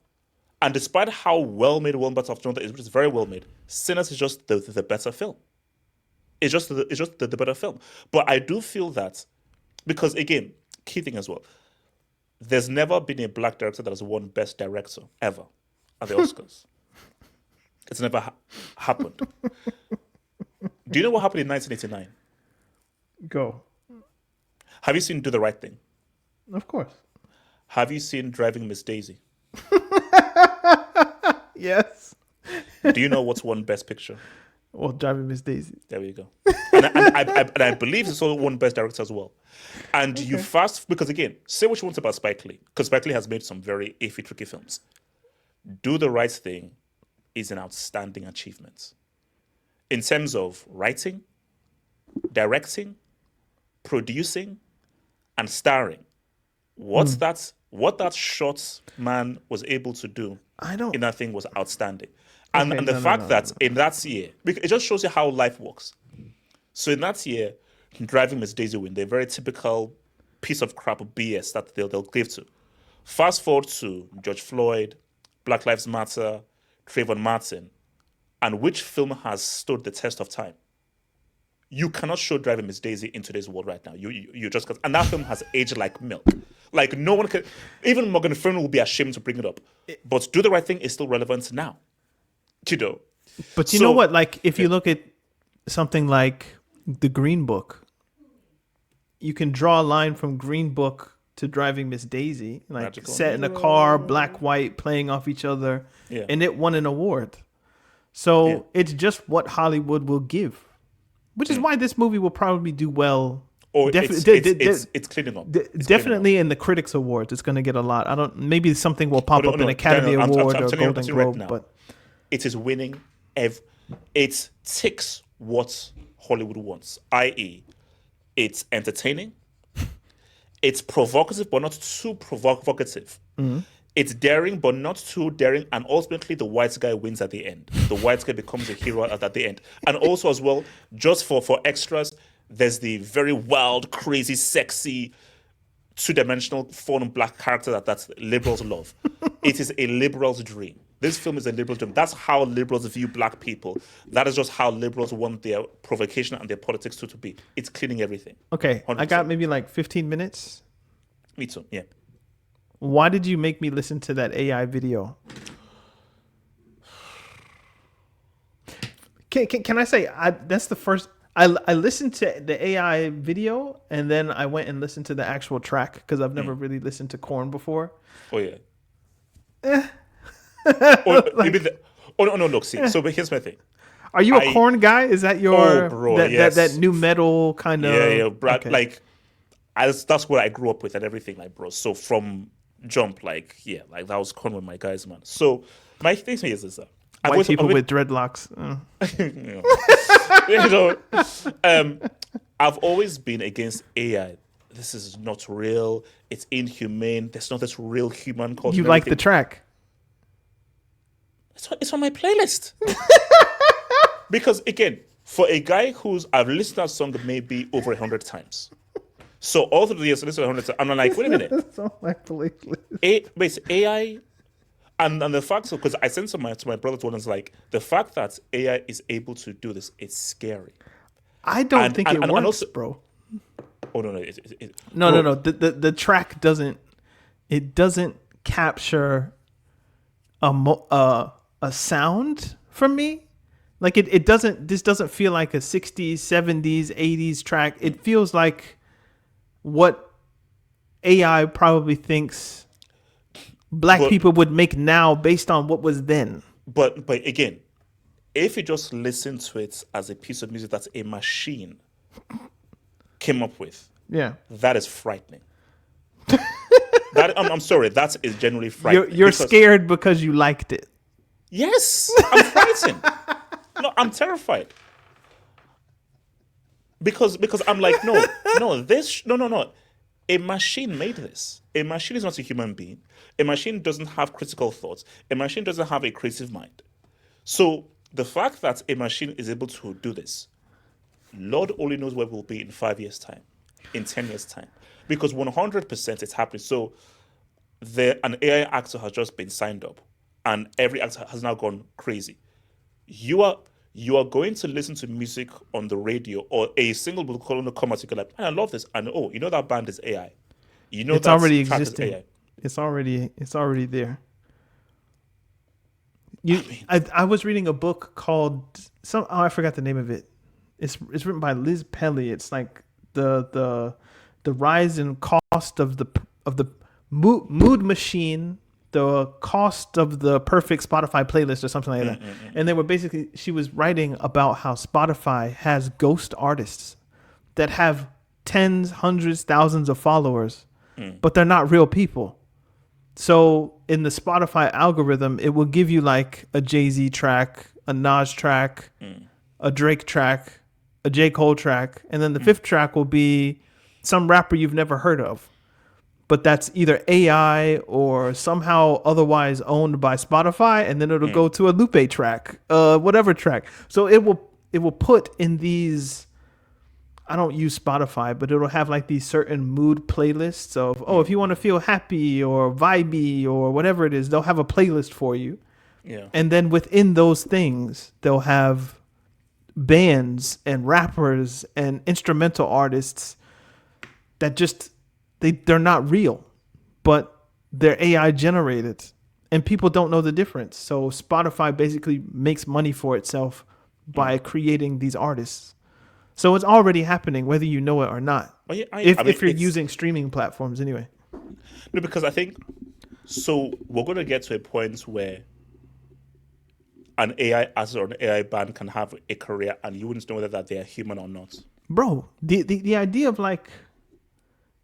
Speaker 1: And despite how well made One Battle After Another is, which is very well made, Sinners is just the better film. It's just the better film. But I do feel that, because again, key thing as well, there's never been a black director that has won Best Director ever at the Oscars. It's never happened. Do you know what happened in 1989?
Speaker 2: Go.
Speaker 1: Have you seen Do the Right Thing?
Speaker 2: Of course.
Speaker 1: Have you seen Driving Miss Daisy?
Speaker 2: Yes.
Speaker 1: Do you know what's won Best Picture?
Speaker 2: Well, Driving Miss Daisy.
Speaker 1: There we go. And I believe it's also won Best Director as well. And you because again, say what you want about Spike Lee, because Spike Lee has made some very iffy, tricky films. Do the Right Thing is an outstanding achievement. In terms of writing, directing, producing, and starring. What that short man was able to do in that thing was outstanding. And the fact that in that year, it just shows you how life works. So in that year, Driving Miss Daisy win, the very typical piece of crap BS that they'll give to. Fast forward to George Floyd, Black Lives Matter, Trayvon Martin, and which film has stood the test of time? You cannot show Driving Miss Daisy in today's world right now. You just can't. And that film has aged like milk. Like no one can. Even Morgan Freeman will be ashamed to bring it up. But Do the Right Thing is still relevant now.
Speaker 2: But you know what? Like if you look at something like The Green Book, you can draw a line from Green Book to Driving Miss Daisy, like Magical. Set in a car, black, white, playing off each other, and it won an award. So it's just what Hollywood will give, which is why this movie will probably do well.
Speaker 1: Or it's cleaning up.
Speaker 2: Definitely in the Critics Awards, it's going to get a lot. Maybe something will pop up in Academy Award or Golden Globe, but
Speaker 1: it is winning. It ticks what Hollywood wants, i.e., it's entertaining, it's provocative but not too provocative. It's daring, but not too daring. And ultimately, the white guy wins at the end. The white guy becomes a hero at the end. And also, as well, just for extras, there's the very wild, crazy, sexy, two-dimensional, fun black character that liberals love. It is a liberal's dream. This film is a liberal's dream. That's how liberals view black people. That is just how liberals want their provocation and their politics to be. It's cleaning everything.
Speaker 2: Okay,
Speaker 1: 100%.
Speaker 2: I got maybe like 15 minutes.
Speaker 1: Me too. Yeah.
Speaker 2: Why did you make me listen to that AI video? Can I say that's the first I listened to the AI video and then I went and listened to the actual track because I've never really listened to Korn before.
Speaker 1: Oh yeah. No, look, see. So but here's my thing.
Speaker 2: Are you a Korn guy? Is that your
Speaker 1: yes.
Speaker 2: that new metal kind of?
Speaker 1: Yeah, Brad. Okay. Like, that's what I grew up with and everything, like, bro. So from jump, like, yeah, like that was Korn with my guys, man. So my thing is this:
Speaker 2: white people with dreadlocks.
Speaker 1: I've always been against AI. This is not real. It's inhumane. There's not this real human called.
Speaker 2: You like the track?
Speaker 1: It's on my playlist. Because again, for a guy I've listened to that song maybe over 100 times. So all through the years, I listened to 100 times. I'm like, wait a minute.
Speaker 2: It's on my playlist.
Speaker 1: AI, and the fact, because I sent to my brother to one, is like the fact that AI is able to do this. It's scary.
Speaker 2: I don't think it works, also, bro.
Speaker 1: Oh no.
Speaker 2: No. The track doesn't capture a sound from me. Like it doesn't. This doesn't feel like a 60s, 70s, 80s track. It feels like what AI probably thinks black people would make now based on what was then.
Speaker 1: But again, if you just listen to it as a piece of music that a machine came up with,
Speaker 2: yeah,
Speaker 1: that is frightening. I'm sorry, that is genuinely frightening.
Speaker 2: You're scared because you liked it.
Speaker 1: Yes, I'm frightened. No, I'm terrified. Because I'm like, no. A machine made this. A machine is not a human being. A machine doesn't have critical thoughts. A machine doesn't have a creative mind. So the fact that a machine is able to do this, Lord only knows where we'll be in 5 years' time, in 10 years' time. Because 100% it's happening. So an AI actor has just been signed up, and every actor has now gone crazy. You are going to listen to music on the radio, or a single will come out, you're like, I love this, and that band is AI.
Speaker 2: It's already existing. AI. It's already there. I was reading a book called I forgot the name of it. It's written by Liz Pelly. It's like the rise and cost of the mood machine, the cost of the perfect Spotify playlist or something like that. And they were she was writing about how Spotify has ghost artists that have tens, hundreds, thousands of followers, but they're not real people. So in the Spotify algorithm, it will give you like a Jay-Z track, a Nas track, a Drake track, a J. Cole track, and then the fifth track will be some rapper you've never heard of. But that's either AI or somehow otherwise owned by Spotify, and then it'll go to a Lupe track, whatever track. So it will put in these. I don't use Spotify, but it'll have like these certain mood playlists of if you want to feel happy or vibey or whatever it is, they'll have a playlist for you.
Speaker 1: Yeah.
Speaker 2: And then within those things, they'll have bands and rappers and instrumental artists that just they're not real, but they're AI generated, and people don't know the difference. So Spotify basically makes money for itself by creating these artists. So it's already happening, whether you know it or not.
Speaker 1: Oh, yeah,
Speaker 2: if you're using streaming platforms anyway.
Speaker 1: No, because I think we're going to get to a point where an AI artist or an AI band can have a career, and you wouldn't know whether they are human or not.
Speaker 2: Bro, the idea of like,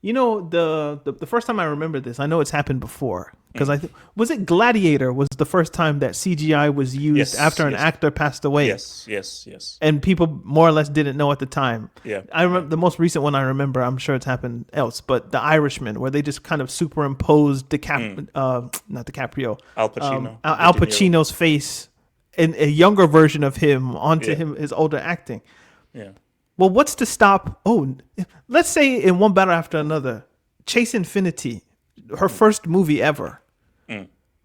Speaker 2: the first time I remember this, I know it's happened before because was it Gladiator was the first time that CGI was used
Speaker 1: Yes,
Speaker 2: after an
Speaker 1: yes.
Speaker 2: actor passed away.
Speaker 1: Yes.
Speaker 2: And people more or less didn't know at the time.
Speaker 1: Yeah.
Speaker 2: I remember the most recent one I remember, I'm sure it's happened else, but The Irishman, where they just kind of superimposed not DiCaprio,
Speaker 1: Al Pacino.
Speaker 2: Al
Speaker 1: De Niro.
Speaker 2: Pacino's face and a younger version of him onto
Speaker 1: Yeah.
Speaker 2: his older acting.
Speaker 1: Yeah.
Speaker 2: Well, what's to stop? Oh, let's say in one battle after another, Chase Infinity, her first movie ever.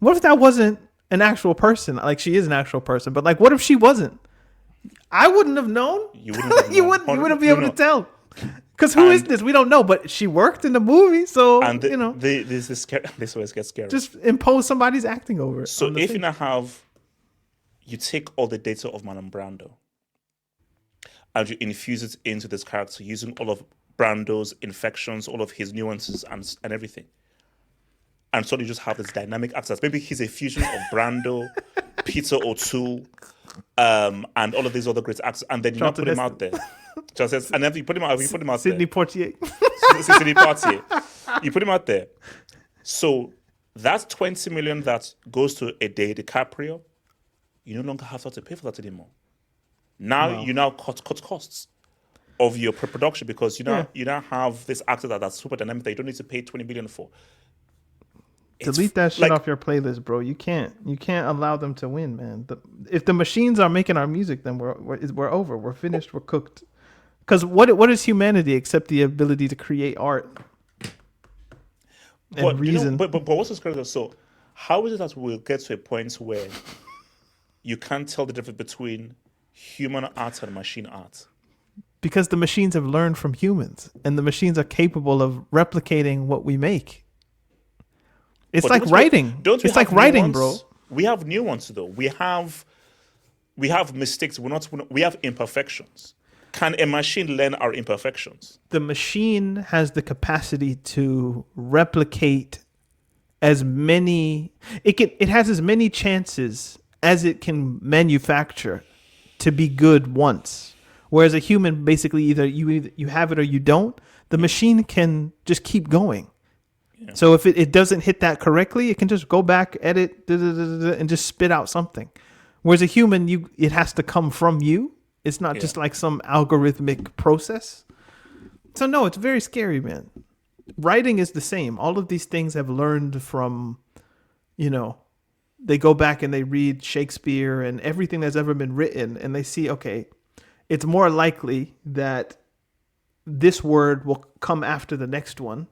Speaker 2: What if that wasn't an actual person? Like, she is an actual person, but like, what if she wasn't? I wouldn't have known.
Speaker 1: You wouldn't have
Speaker 2: You
Speaker 1: known.
Speaker 2: wouldn't be able to tell. Because who is this? We don't know, but she worked in the movie, so
Speaker 1: And this always gets scary.
Speaker 2: just impose somebody's acting over it.
Speaker 1: So
Speaker 2: on the
Speaker 1: if
Speaker 2: thing.
Speaker 1: you now you take all the data of Marlon Brando and you infuse it into this character using all of Brando's infections, all of his nuances and everything. And so you just have this dynamic actor. Maybe he's a fusion of Brando, Peter O'Toole, and all of these other great actors. And then you now put him out there. And then you put him out
Speaker 2: Sidney
Speaker 1: there.
Speaker 2: Poitier.
Speaker 1: Sidney Poitier. You put him out there. So that's 20 million that goes to a day DiCaprio. You no longer have to pay for that anymore. Now you now cut costs of your production because you now have this actor that's super dynamic that you don't need to pay 20 million for.
Speaker 2: Delete that shit off your playlist, bro. You can't allow them to win, man. If the machines are making our music, then we're over. We're finished. We're cooked. Because what is humanity except the ability to create art and reason?
Speaker 1: But what's this crazy? So how is it that we'll get to a point where you can't tell the difference between human art and machine art?
Speaker 2: Because the machines have learned from humans, and the machines are capable of replicating what we make. It's like writing. It's like writing, bro.
Speaker 1: We have nuance, though. We have mistakes. We have imperfections. Can a machine learn our imperfections?
Speaker 2: The machine has the capacity to replicate as many. It has as many chances as it can manufacture to be good once. Whereas a human, basically, either you have it or you don't. The machine can just keep going. Yeah. So if it doesn't hit that correctly, it can just go back, edit, and just spit out something. Whereas a human, it has to come from you. It's not just like some algorithmic process. So no, it's very scary, man. Writing is the same. All of these things have learned from, they go back and they read Shakespeare and everything that's ever been written, and they see, okay, it's more likely that this word will come after the next one.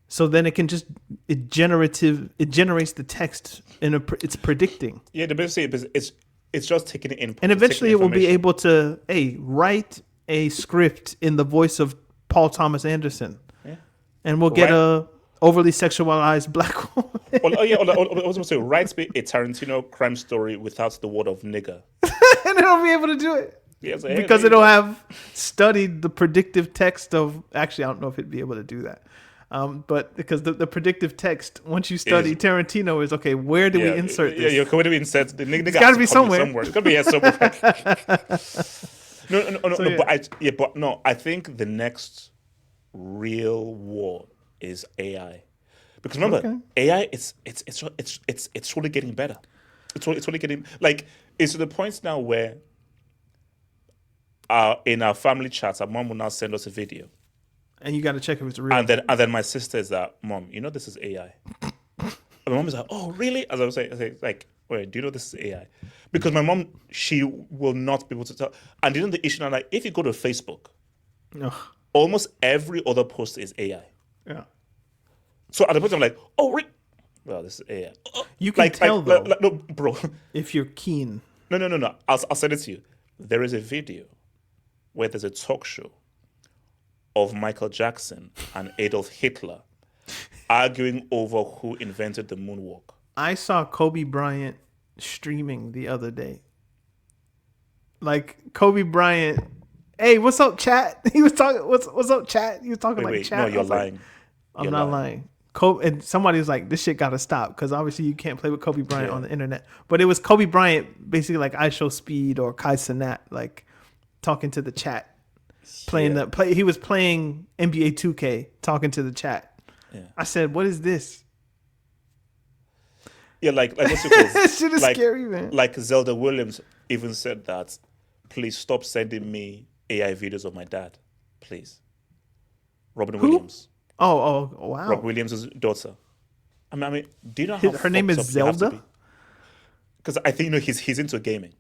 Speaker 2: So then it generates the text it's predicting.
Speaker 1: Yeah, the best thing is it's just taking it in.
Speaker 2: And eventually it will be able to, write a script in the voice of Paul Thomas Anderson. Yeah. And we'll get a overly sexualized black woman.
Speaker 1: I was going to say, write me a Tarantino crime story without the word of nigger.
Speaker 2: And it'll be able to do it.
Speaker 1: Yes,
Speaker 2: because it'll have studied the predictive text of, actually, I don't know if it'd be able to do that. But because the predictive text, once you study Tarantino, is okay. Where do we insert this?
Speaker 1: Yeah, where do we insert the nigga?
Speaker 2: It's got to be somewhere.
Speaker 1: It's got to be here somewhere. No. I think the next real war is AI, because remember, AI it's really getting better. It's really getting it's to the point now where in our family chats, our mom will now send us a video.
Speaker 2: And you got to check if it's real.
Speaker 1: And then my sister is like, Mom, this is AI. And my mom is like, oh, really? As I was saying, wait, do you know this is AI? Because my mom, she will not be able to tell. And the issue now, if you go to Facebook, almost every other post is AI.
Speaker 2: Yeah.
Speaker 1: So at the point, I'm like, oh, really? Well, this is AI.
Speaker 2: You can tell, though.
Speaker 1: No, bro.
Speaker 2: If you're keen.
Speaker 1: No. I'll send it to you. There is a video where there's a talk show of Michael Jackson and Adolf Hitler arguing over who invented the moonwalk. I
Speaker 2: saw Kobe Bryant streaming the other day. Kobe Bryant, hey, what's up, chat? He was talking, what's up, chat? He was talking chat.
Speaker 1: No, you're lying.
Speaker 2: I'm not lying. And somebody was like, this shit got to stop, because obviously you can't play with Kobe Bryant on the internet. But it was Kobe Bryant, basically like I Show Speed or Kai Cenat, talking to the chat. He was playing NBA 2K, talking to the chat. Yeah. I said, "What is this?"
Speaker 1: Yeah, like what's it called?
Speaker 2: That shit is
Speaker 1: like,
Speaker 2: scary, man.
Speaker 1: Like Zelda Williams even said that, please stop sending me AI videos of my dad. Please. Robin
Speaker 2: Who?
Speaker 1: Williams.
Speaker 2: Oh,
Speaker 1: Robin
Speaker 2: wow.
Speaker 1: Williams' daughter. I mean, do you know how
Speaker 2: Her name
Speaker 1: fucked
Speaker 2: is
Speaker 1: up you have to
Speaker 2: Zelda?
Speaker 1: be? Because I think he's into gaming.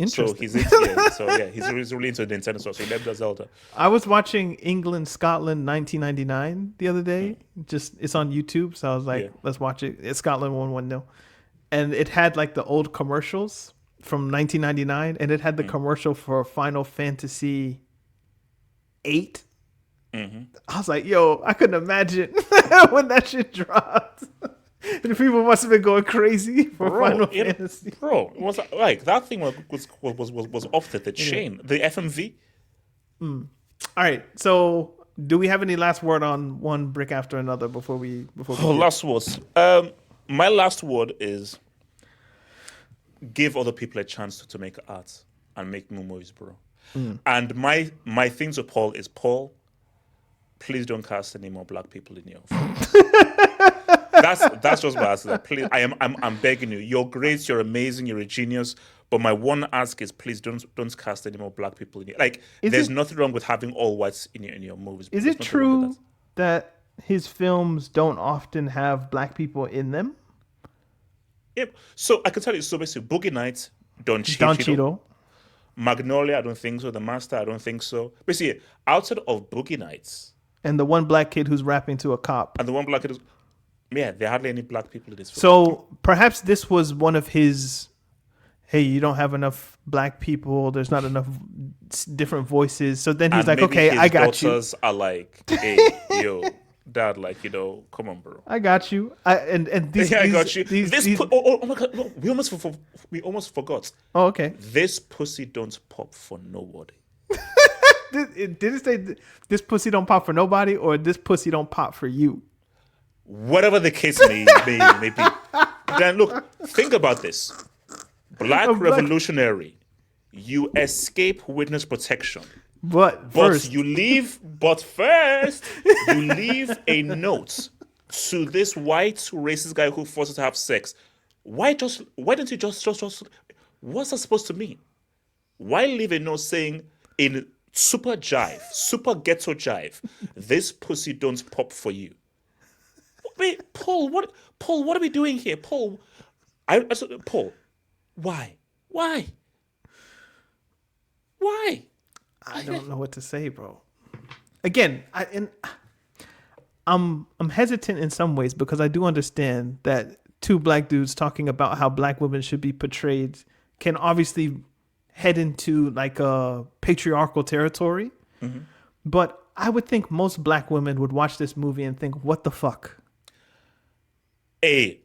Speaker 1: So
Speaker 2: Interesting.
Speaker 1: he's really into Nintendo stuff. So he named her Zelda.
Speaker 2: I was watching England Scotland 1999 the other day. Just it's on YouTube, so I was like,
Speaker 1: Yeah.
Speaker 2: let's watch it. It's Scotland 1-1 and it had like the old commercials from 1999, and it had the commercial for Final Fantasy 8. I was like, yo, I couldn't imagine when that shit dropped. And the people must have been going crazy for Final Fantasy.
Speaker 1: Bro, it was like that thing was off the chain. The FMV.
Speaker 2: All right, so do we have any last word on one brick after another before we
Speaker 1: Oh, last words. My last word is give other people a chance to make art and make new movies, bro. And my thing to Paul is, Paul, please don't cast any more black people in your films. That's just what I said. Please, I'm begging you. You're great. You're amazing. You're a genius. But my one ask is, please don't cast any more black people in your. Like, there's nothing wrong with having all whites in your movies.
Speaker 2: Is
Speaker 1: There's
Speaker 2: it
Speaker 1: nothing wrong with
Speaker 2: true that his films don't often have black people in them?
Speaker 1: Yep. So I can tell you. So basically, Boogie Nights, Don
Speaker 2: Don
Speaker 1: Cheadle.
Speaker 2: Cheadle.
Speaker 1: Magnolia, I don't think so. The Master, I don't think so. Basically, outside of Boogie Nights
Speaker 2: And the one black kid who's rapping to a cop.
Speaker 1: and the one black kid, yeah, there are hardly any black people in this film.
Speaker 2: So perhaps this was one of his, hey, you don't have enough black people. There's not enough different voices. So then he's
Speaker 1: And
Speaker 2: like,
Speaker 1: maybe
Speaker 2: okay,
Speaker 1: his
Speaker 2: I got you.
Speaker 1: daughters are like, hey, yo, dad, like, come on, bro.
Speaker 2: I got you. And these,
Speaker 1: Yeah, I
Speaker 2: these-
Speaker 1: got you.
Speaker 2: these-
Speaker 1: Oh my god, no, we almost forgot.
Speaker 2: oh, okay.
Speaker 1: This pussy don't pop for nobody.
Speaker 2: Did it say this pussy don't pop for nobody, or this pussy don't pop for you?
Speaker 1: Whatever the case may be. Then look, think about this. Black revolutionary, you escape witness protection.
Speaker 2: But
Speaker 1: But
Speaker 2: first,
Speaker 1: first, you leave a note to this white racist guy who forces to have sex. Why don't you just what's that supposed to mean? Why leave a note saying in super ghetto jive, this pussy don't pop for you? Wait, Paul, what are we doing here? Paul, Paul, why? Why?
Speaker 2: I don't know what to say, bro. Again, I'm hesitant in some ways because I do understand that two black dudes talking about how black women should be portrayed can obviously head into like a patriarchal territory. But I would think most black women would watch this movie and think, what the fuck?
Speaker 1: Me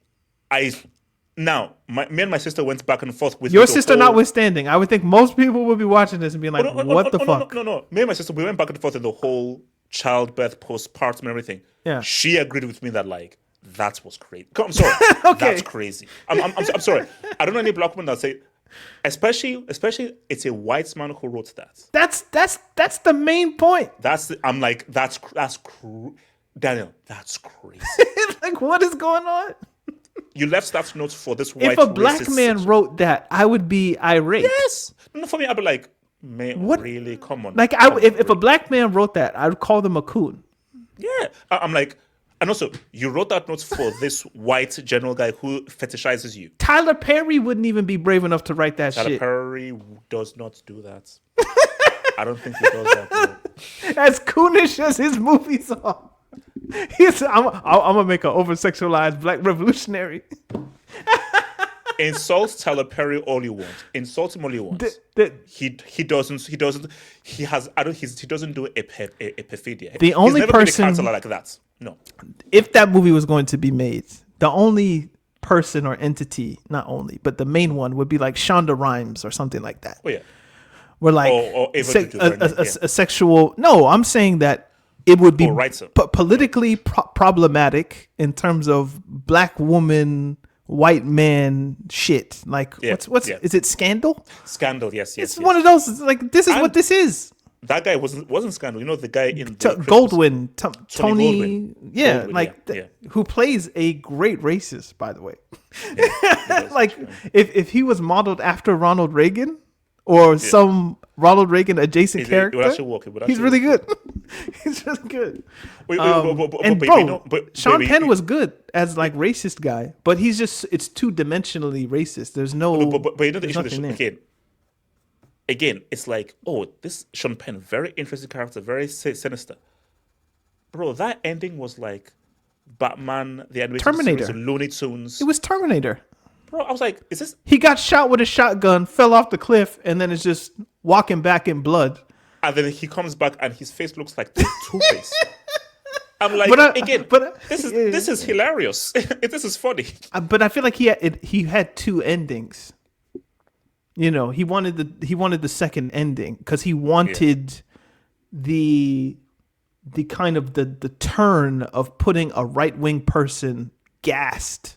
Speaker 1: and my sister went back and forth with
Speaker 2: Your
Speaker 1: the
Speaker 2: sister
Speaker 1: whole-
Speaker 2: notwithstanding, I would think most people would be watching this and being like, what the fuck?
Speaker 1: No. Me and my sister, we went back and forth in the whole childbirth, postpartum, and everything.
Speaker 2: Yeah.
Speaker 1: She agreed with me that like that was crazy. I'm sorry,
Speaker 2: Okay.
Speaker 1: that's crazy. I'm sorry. I don't know any black woman that say, especially it's a white man who wrote that.
Speaker 2: That's the main point.
Speaker 1: Daniel, that's crazy.
Speaker 2: Like, what is going on?
Speaker 1: You left that note for this white.
Speaker 2: If a black
Speaker 1: racist
Speaker 2: man
Speaker 1: section.
Speaker 2: wrote that, I would be irate.
Speaker 1: yes, no, for me, I'd be like, man,
Speaker 2: What?
Speaker 1: really? Come on.
Speaker 2: Like,
Speaker 1: Come on,
Speaker 2: if a
Speaker 1: really.
Speaker 2: black man wrote that, I would call them a coon.
Speaker 1: Yeah, I'm like, and also you wrote that note for this white general guy who fetishizes you.
Speaker 2: Tyler Perry wouldn't even be brave enough to write that
Speaker 1: Tyler
Speaker 2: shit.
Speaker 1: Perry does not do that. I don't think he does that. Bro.
Speaker 2: As coonish as his movies are. I'm gonna make an over-sexualized black revolutionary.
Speaker 1: Insult Tyler Perry all you want. Insult him all you want. He doesn't. He has. I don't. He doesn't do a perfidia.
Speaker 2: The only
Speaker 1: He's never been a
Speaker 2: person-
Speaker 1: counselor like that. No.
Speaker 2: If that movie was going to be made, the only person or entity, not only, but the main one would be like Shonda Rhimes or something like that.
Speaker 1: Oh yeah.
Speaker 2: Where like
Speaker 1: Or Ava DuVernay,
Speaker 2: a sexual. No, I'm saying that it would be
Speaker 1: right, sir.
Speaker 2: politically problematic in terms of black woman, white man shit. Like
Speaker 1: Yeah,
Speaker 2: what's
Speaker 1: yeah.
Speaker 2: is it Scandal?
Speaker 1: Scandal. Yes.
Speaker 2: It's one of those. It's like this is what this is.
Speaker 1: That guy wasn't Scandal. You know the guy in
Speaker 2: T-
Speaker 1: the Christmas.
Speaker 2: Goldwyn, Tony,
Speaker 1: Goldwyn.
Speaker 2: yeah,
Speaker 1: Goldwyn,
Speaker 2: like who plays a great racist, by the way.
Speaker 1: Yeah, he does.
Speaker 2: Like
Speaker 1: Yeah.
Speaker 2: if he was modeled after Ronald Reagan or some Ronald Reagan adjacent
Speaker 1: It would
Speaker 2: character,
Speaker 1: actually work. It would
Speaker 2: he's
Speaker 1: actually
Speaker 2: really
Speaker 1: work.
Speaker 2: good. He's really good.
Speaker 1: Wait,
Speaker 2: And
Speaker 1: but
Speaker 2: bro,
Speaker 1: you know,
Speaker 2: Sean
Speaker 1: wait,
Speaker 2: Penn was good as like racist guy, but he's just it's two dimensionally racist. There's no,
Speaker 1: but you know the
Speaker 2: there's
Speaker 1: issue with
Speaker 2: nothing there.
Speaker 1: again, it's like, oh, this Sean Penn, very interesting character, very sinister. Bro, that ending was like Batman, the animated
Speaker 2: Terminator.
Speaker 1: series, Looney Tunes.
Speaker 2: It was Terminator.
Speaker 1: Bro, I was like, is this?
Speaker 2: He got shot with a shotgun, fell off the cliff, and then it's just walking back in blood.
Speaker 1: And then he comes back and his face looks like Two-Face. I'm like, this is hilarious. This is funny.
Speaker 2: But I feel like he had two endings. You know, he wanted the second ending because he wanted the kind of the turn of putting a right wing person gassed,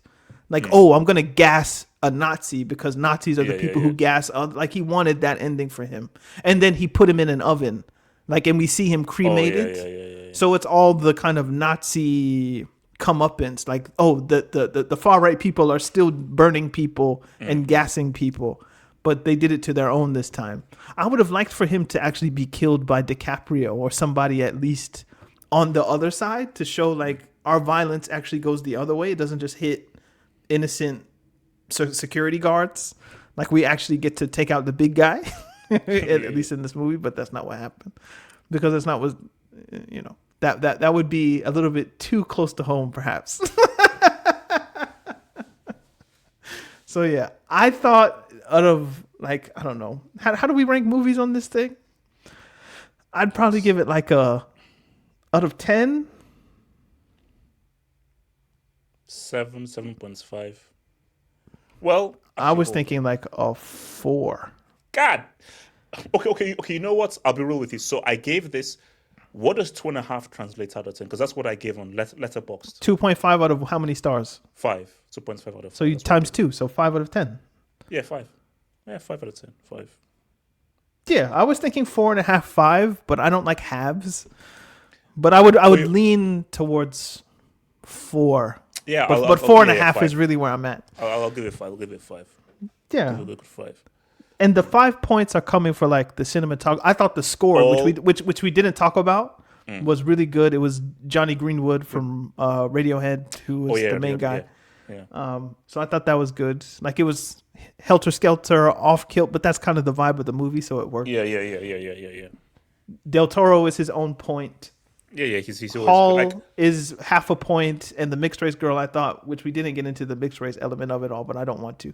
Speaker 2: like I'm gonna gas a Nazi because Nazis are the people who gas. Like he wanted that ending for him, and then he put him in an oven, like, and we see him cremated. So it's all the kind of Nazi comeuppance, like the far right people are still burning people and gassing people. But they did it to their own this time. I would have liked for him to actually be killed by DiCaprio or somebody at least on the other side to show like our violence actually goes the other way. It doesn't just hit innocent security guards. Like we actually get to take out the big guy, at least in this movie. But that's not what happened because that's not what, you know, that would be a little bit too close to home, perhaps. So yeah, I thought out of like, I don't know, how do we rank movies on this thing? I'd probably give it like a out of 10.
Speaker 1: 7.5. Well,
Speaker 2: I was thinking like a 4.
Speaker 1: God. Okay. You know what? I'll be real with you. So I gave this. What does 2.5 translate out of 10? Because that's what I gave on Letterboxd.
Speaker 2: 2.5 out of how many stars?
Speaker 1: 5. 2.5 out of 5.
Speaker 2: So you times 2, so 5 out of 10.
Speaker 1: Yeah, 5. Yeah, 5 out of 10. 5.
Speaker 2: Yeah, I was thinking 4.5, 5, but I don't like halves. But I would lean towards 4.
Speaker 1: Yeah,
Speaker 2: but 4.5 is really where I'm at.
Speaker 1: I'll give it 5. I'll give it 5.
Speaker 2: Yeah.
Speaker 1: I'll give it 5.
Speaker 2: And the 5 points are coming for like the cinematography. I thought the score, which we didn't talk about, was really good. It was Johnny Greenwood from Radiohead, who was the main guy.
Speaker 1: Yeah.
Speaker 2: So I thought that was good. Like it was helter skelter, off kilt, but that's kind of the vibe of the movie, so it worked.
Speaker 1: Yeah.
Speaker 2: Del Toro is his own point.
Speaker 1: Yeah. He's always
Speaker 2: Hall
Speaker 1: like,
Speaker 2: is half a point, and the mixed race girl, I thought, which we didn't get into the mixed race element of it all, but I don't want to,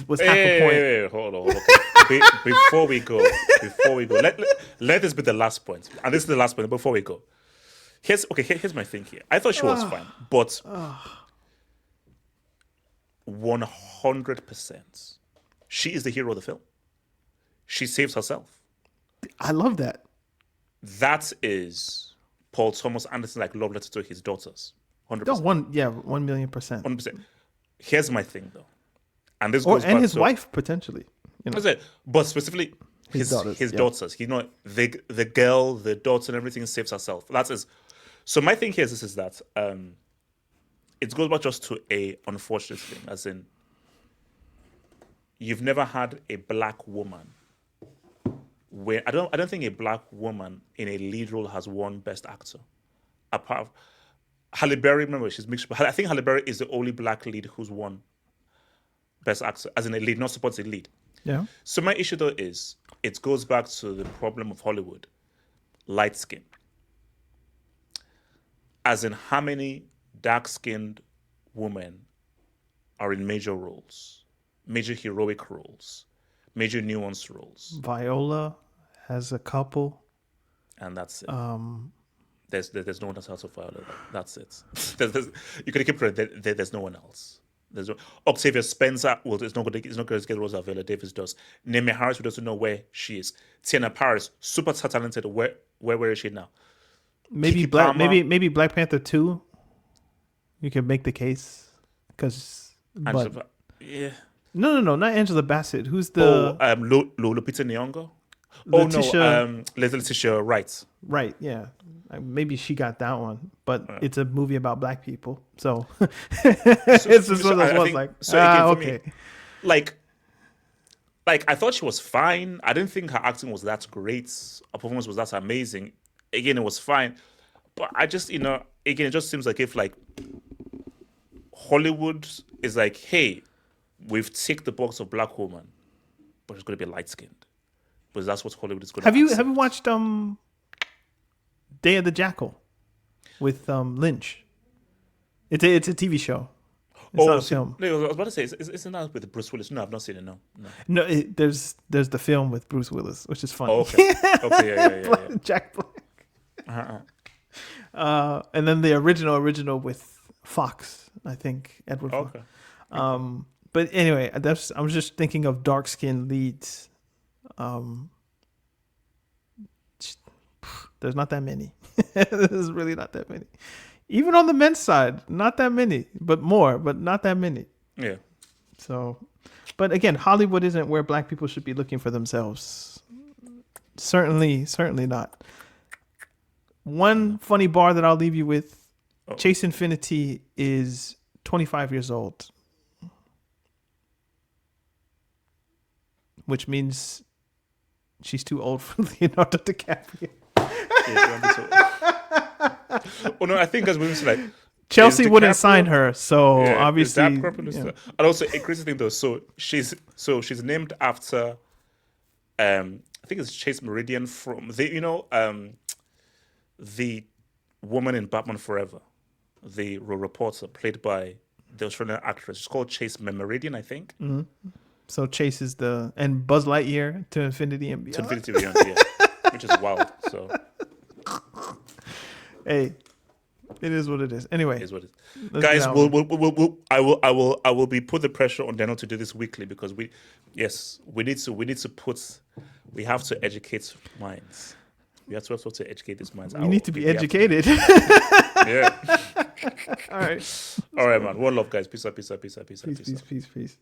Speaker 2: was half a point.
Speaker 1: Hey, hold on. Okay. Before we go, let this be the last point, and this is the last point. Before we go, here's my thing here. I thought she was fine, but 100%, she is the hero of the film. She saves herself.
Speaker 2: I love that.
Speaker 1: That is Paul Thomas Anderson's like love letter to his daughters. 100%.
Speaker 2: No, 1,000,000%.
Speaker 1: 100%. Here's my thing though, and this goes
Speaker 2: and
Speaker 1: back
Speaker 2: his
Speaker 1: to
Speaker 2: wife potentially. You know.
Speaker 1: But specifically his
Speaker 2: daughters.
Speaker 1: daughters. You know, the girl, the daughter, and everything saves herself. That is. So my thing here is that it goes back just to a unfortunate thing, as in you've never had a black woman. Where I don't think a black woman in a lead role has won Best Actor. Apart from Halle Berry, remember she's mixed. I think Halle Berry is the only black lead who's won Best Actor, as in a lead, not supporting lead.
Speaker 2: Yeah.
Speaker 1: So my issue though is it goes back to the problem of Hollywood, light skin. As in how many dark-skinned women are in major roles, major heroic roles, major nuanced roles.
Speaker 2: Viola has a couple.
Speaker 1: And that's it. There's no one else outside of Viola. That's it. You could keep it. There's no one else. There's no, Octavia Spencer, it's not going to get the roles that Viola Davis does. Naomi Harris, we don't know where she is. Tiana Paris, super talented. Where is she now?
Speaker 2: Maybe Black Panther 2. You can make the case because
Speaker 1: yeah.
Speaker 2: No, not Angela Bassett. Who's the
Speaker 1: Lupita Nyong'o? Oh
Speaker 2: Letitia,
Speaker 1: no, Letitia Wright.
Speaker 2: right? Yeah, maybe she got that one, but it's a movie about black people, so it's just one of those
Speaker 1: I
Speaker 2: ones
Speaker 1: think
Speaker 2: like,
Speaker 1: so. Again, for
Speaker 2: okay.
Speaker 1: me, like I thought she was fine. I didn't think her acting was that great. Her performance was that amazing. Again, it was fine, but I just again, it just seems like if like Hollywood is like, hey, we've ticked the box of black woman, but it's going to be light skinned, because that's what Hollywood is going to
Speaker 2: Have you watched Day of the Jackal with Lynch? It's a TV show. It's not a film.
Speaker 1: No, I was about to say, isn't that with Bruce Willis? No, I've not seen it. No, no.
Speaker 2: No, there's the film with Bruce Willis, which is funny.
Speaker 1: Oh, okay. Okay, yeah.
Speaker 2: Jack Black.
Speaker 1: Uh-uh.
Speaker 2: And then the original with Fox, I think Edward Fox.
Speaker 1: Okay.
Speaker 2: But anyway, I was just thinking of dark skinned leads. There's not that many. There's really not that many. Even on the men's side, not that many, but not that many.
Speaker 1: Yeah.
Speaker 2: So, but again, Hollywood isn't where black people should be looking for themselves. Certainly not. One funny bar that I'll leave you with: Chase Infinity is 25 years old, which means she's too old for Leonardo DiCaprio.
Speaker 1: Oh no, I think as we like
Speaker 2: Chelsea wouldn't sign her, so obviously.
Speaker 1: And also a crazy thing though, so she's named after I think it's Chase Meridian from the woman in Batman Forever, the reporter played by the Australian actress. She's called Chase Meridian, I think.
Speaker 2: Mm-hmm. So Chase is and Buzz Lightyear to infinity and beyond.
Speaker 1: To infinity and beyond, yeah. Which is wild. So
Speaker 2: hey, it is what it is. Anyway,
Speaker 1: it is what it is. Guys, I will be put the pressure on Daniel to do this weekly, because we have to educate minds. We have to educate these minds.
Speaker 2: You need to be educated.
Speaker 1: Yeah.
Speaker 2: All right.
Speaker 1: All right, man. One love, guys. Peace out.
Speaker 2: Peace.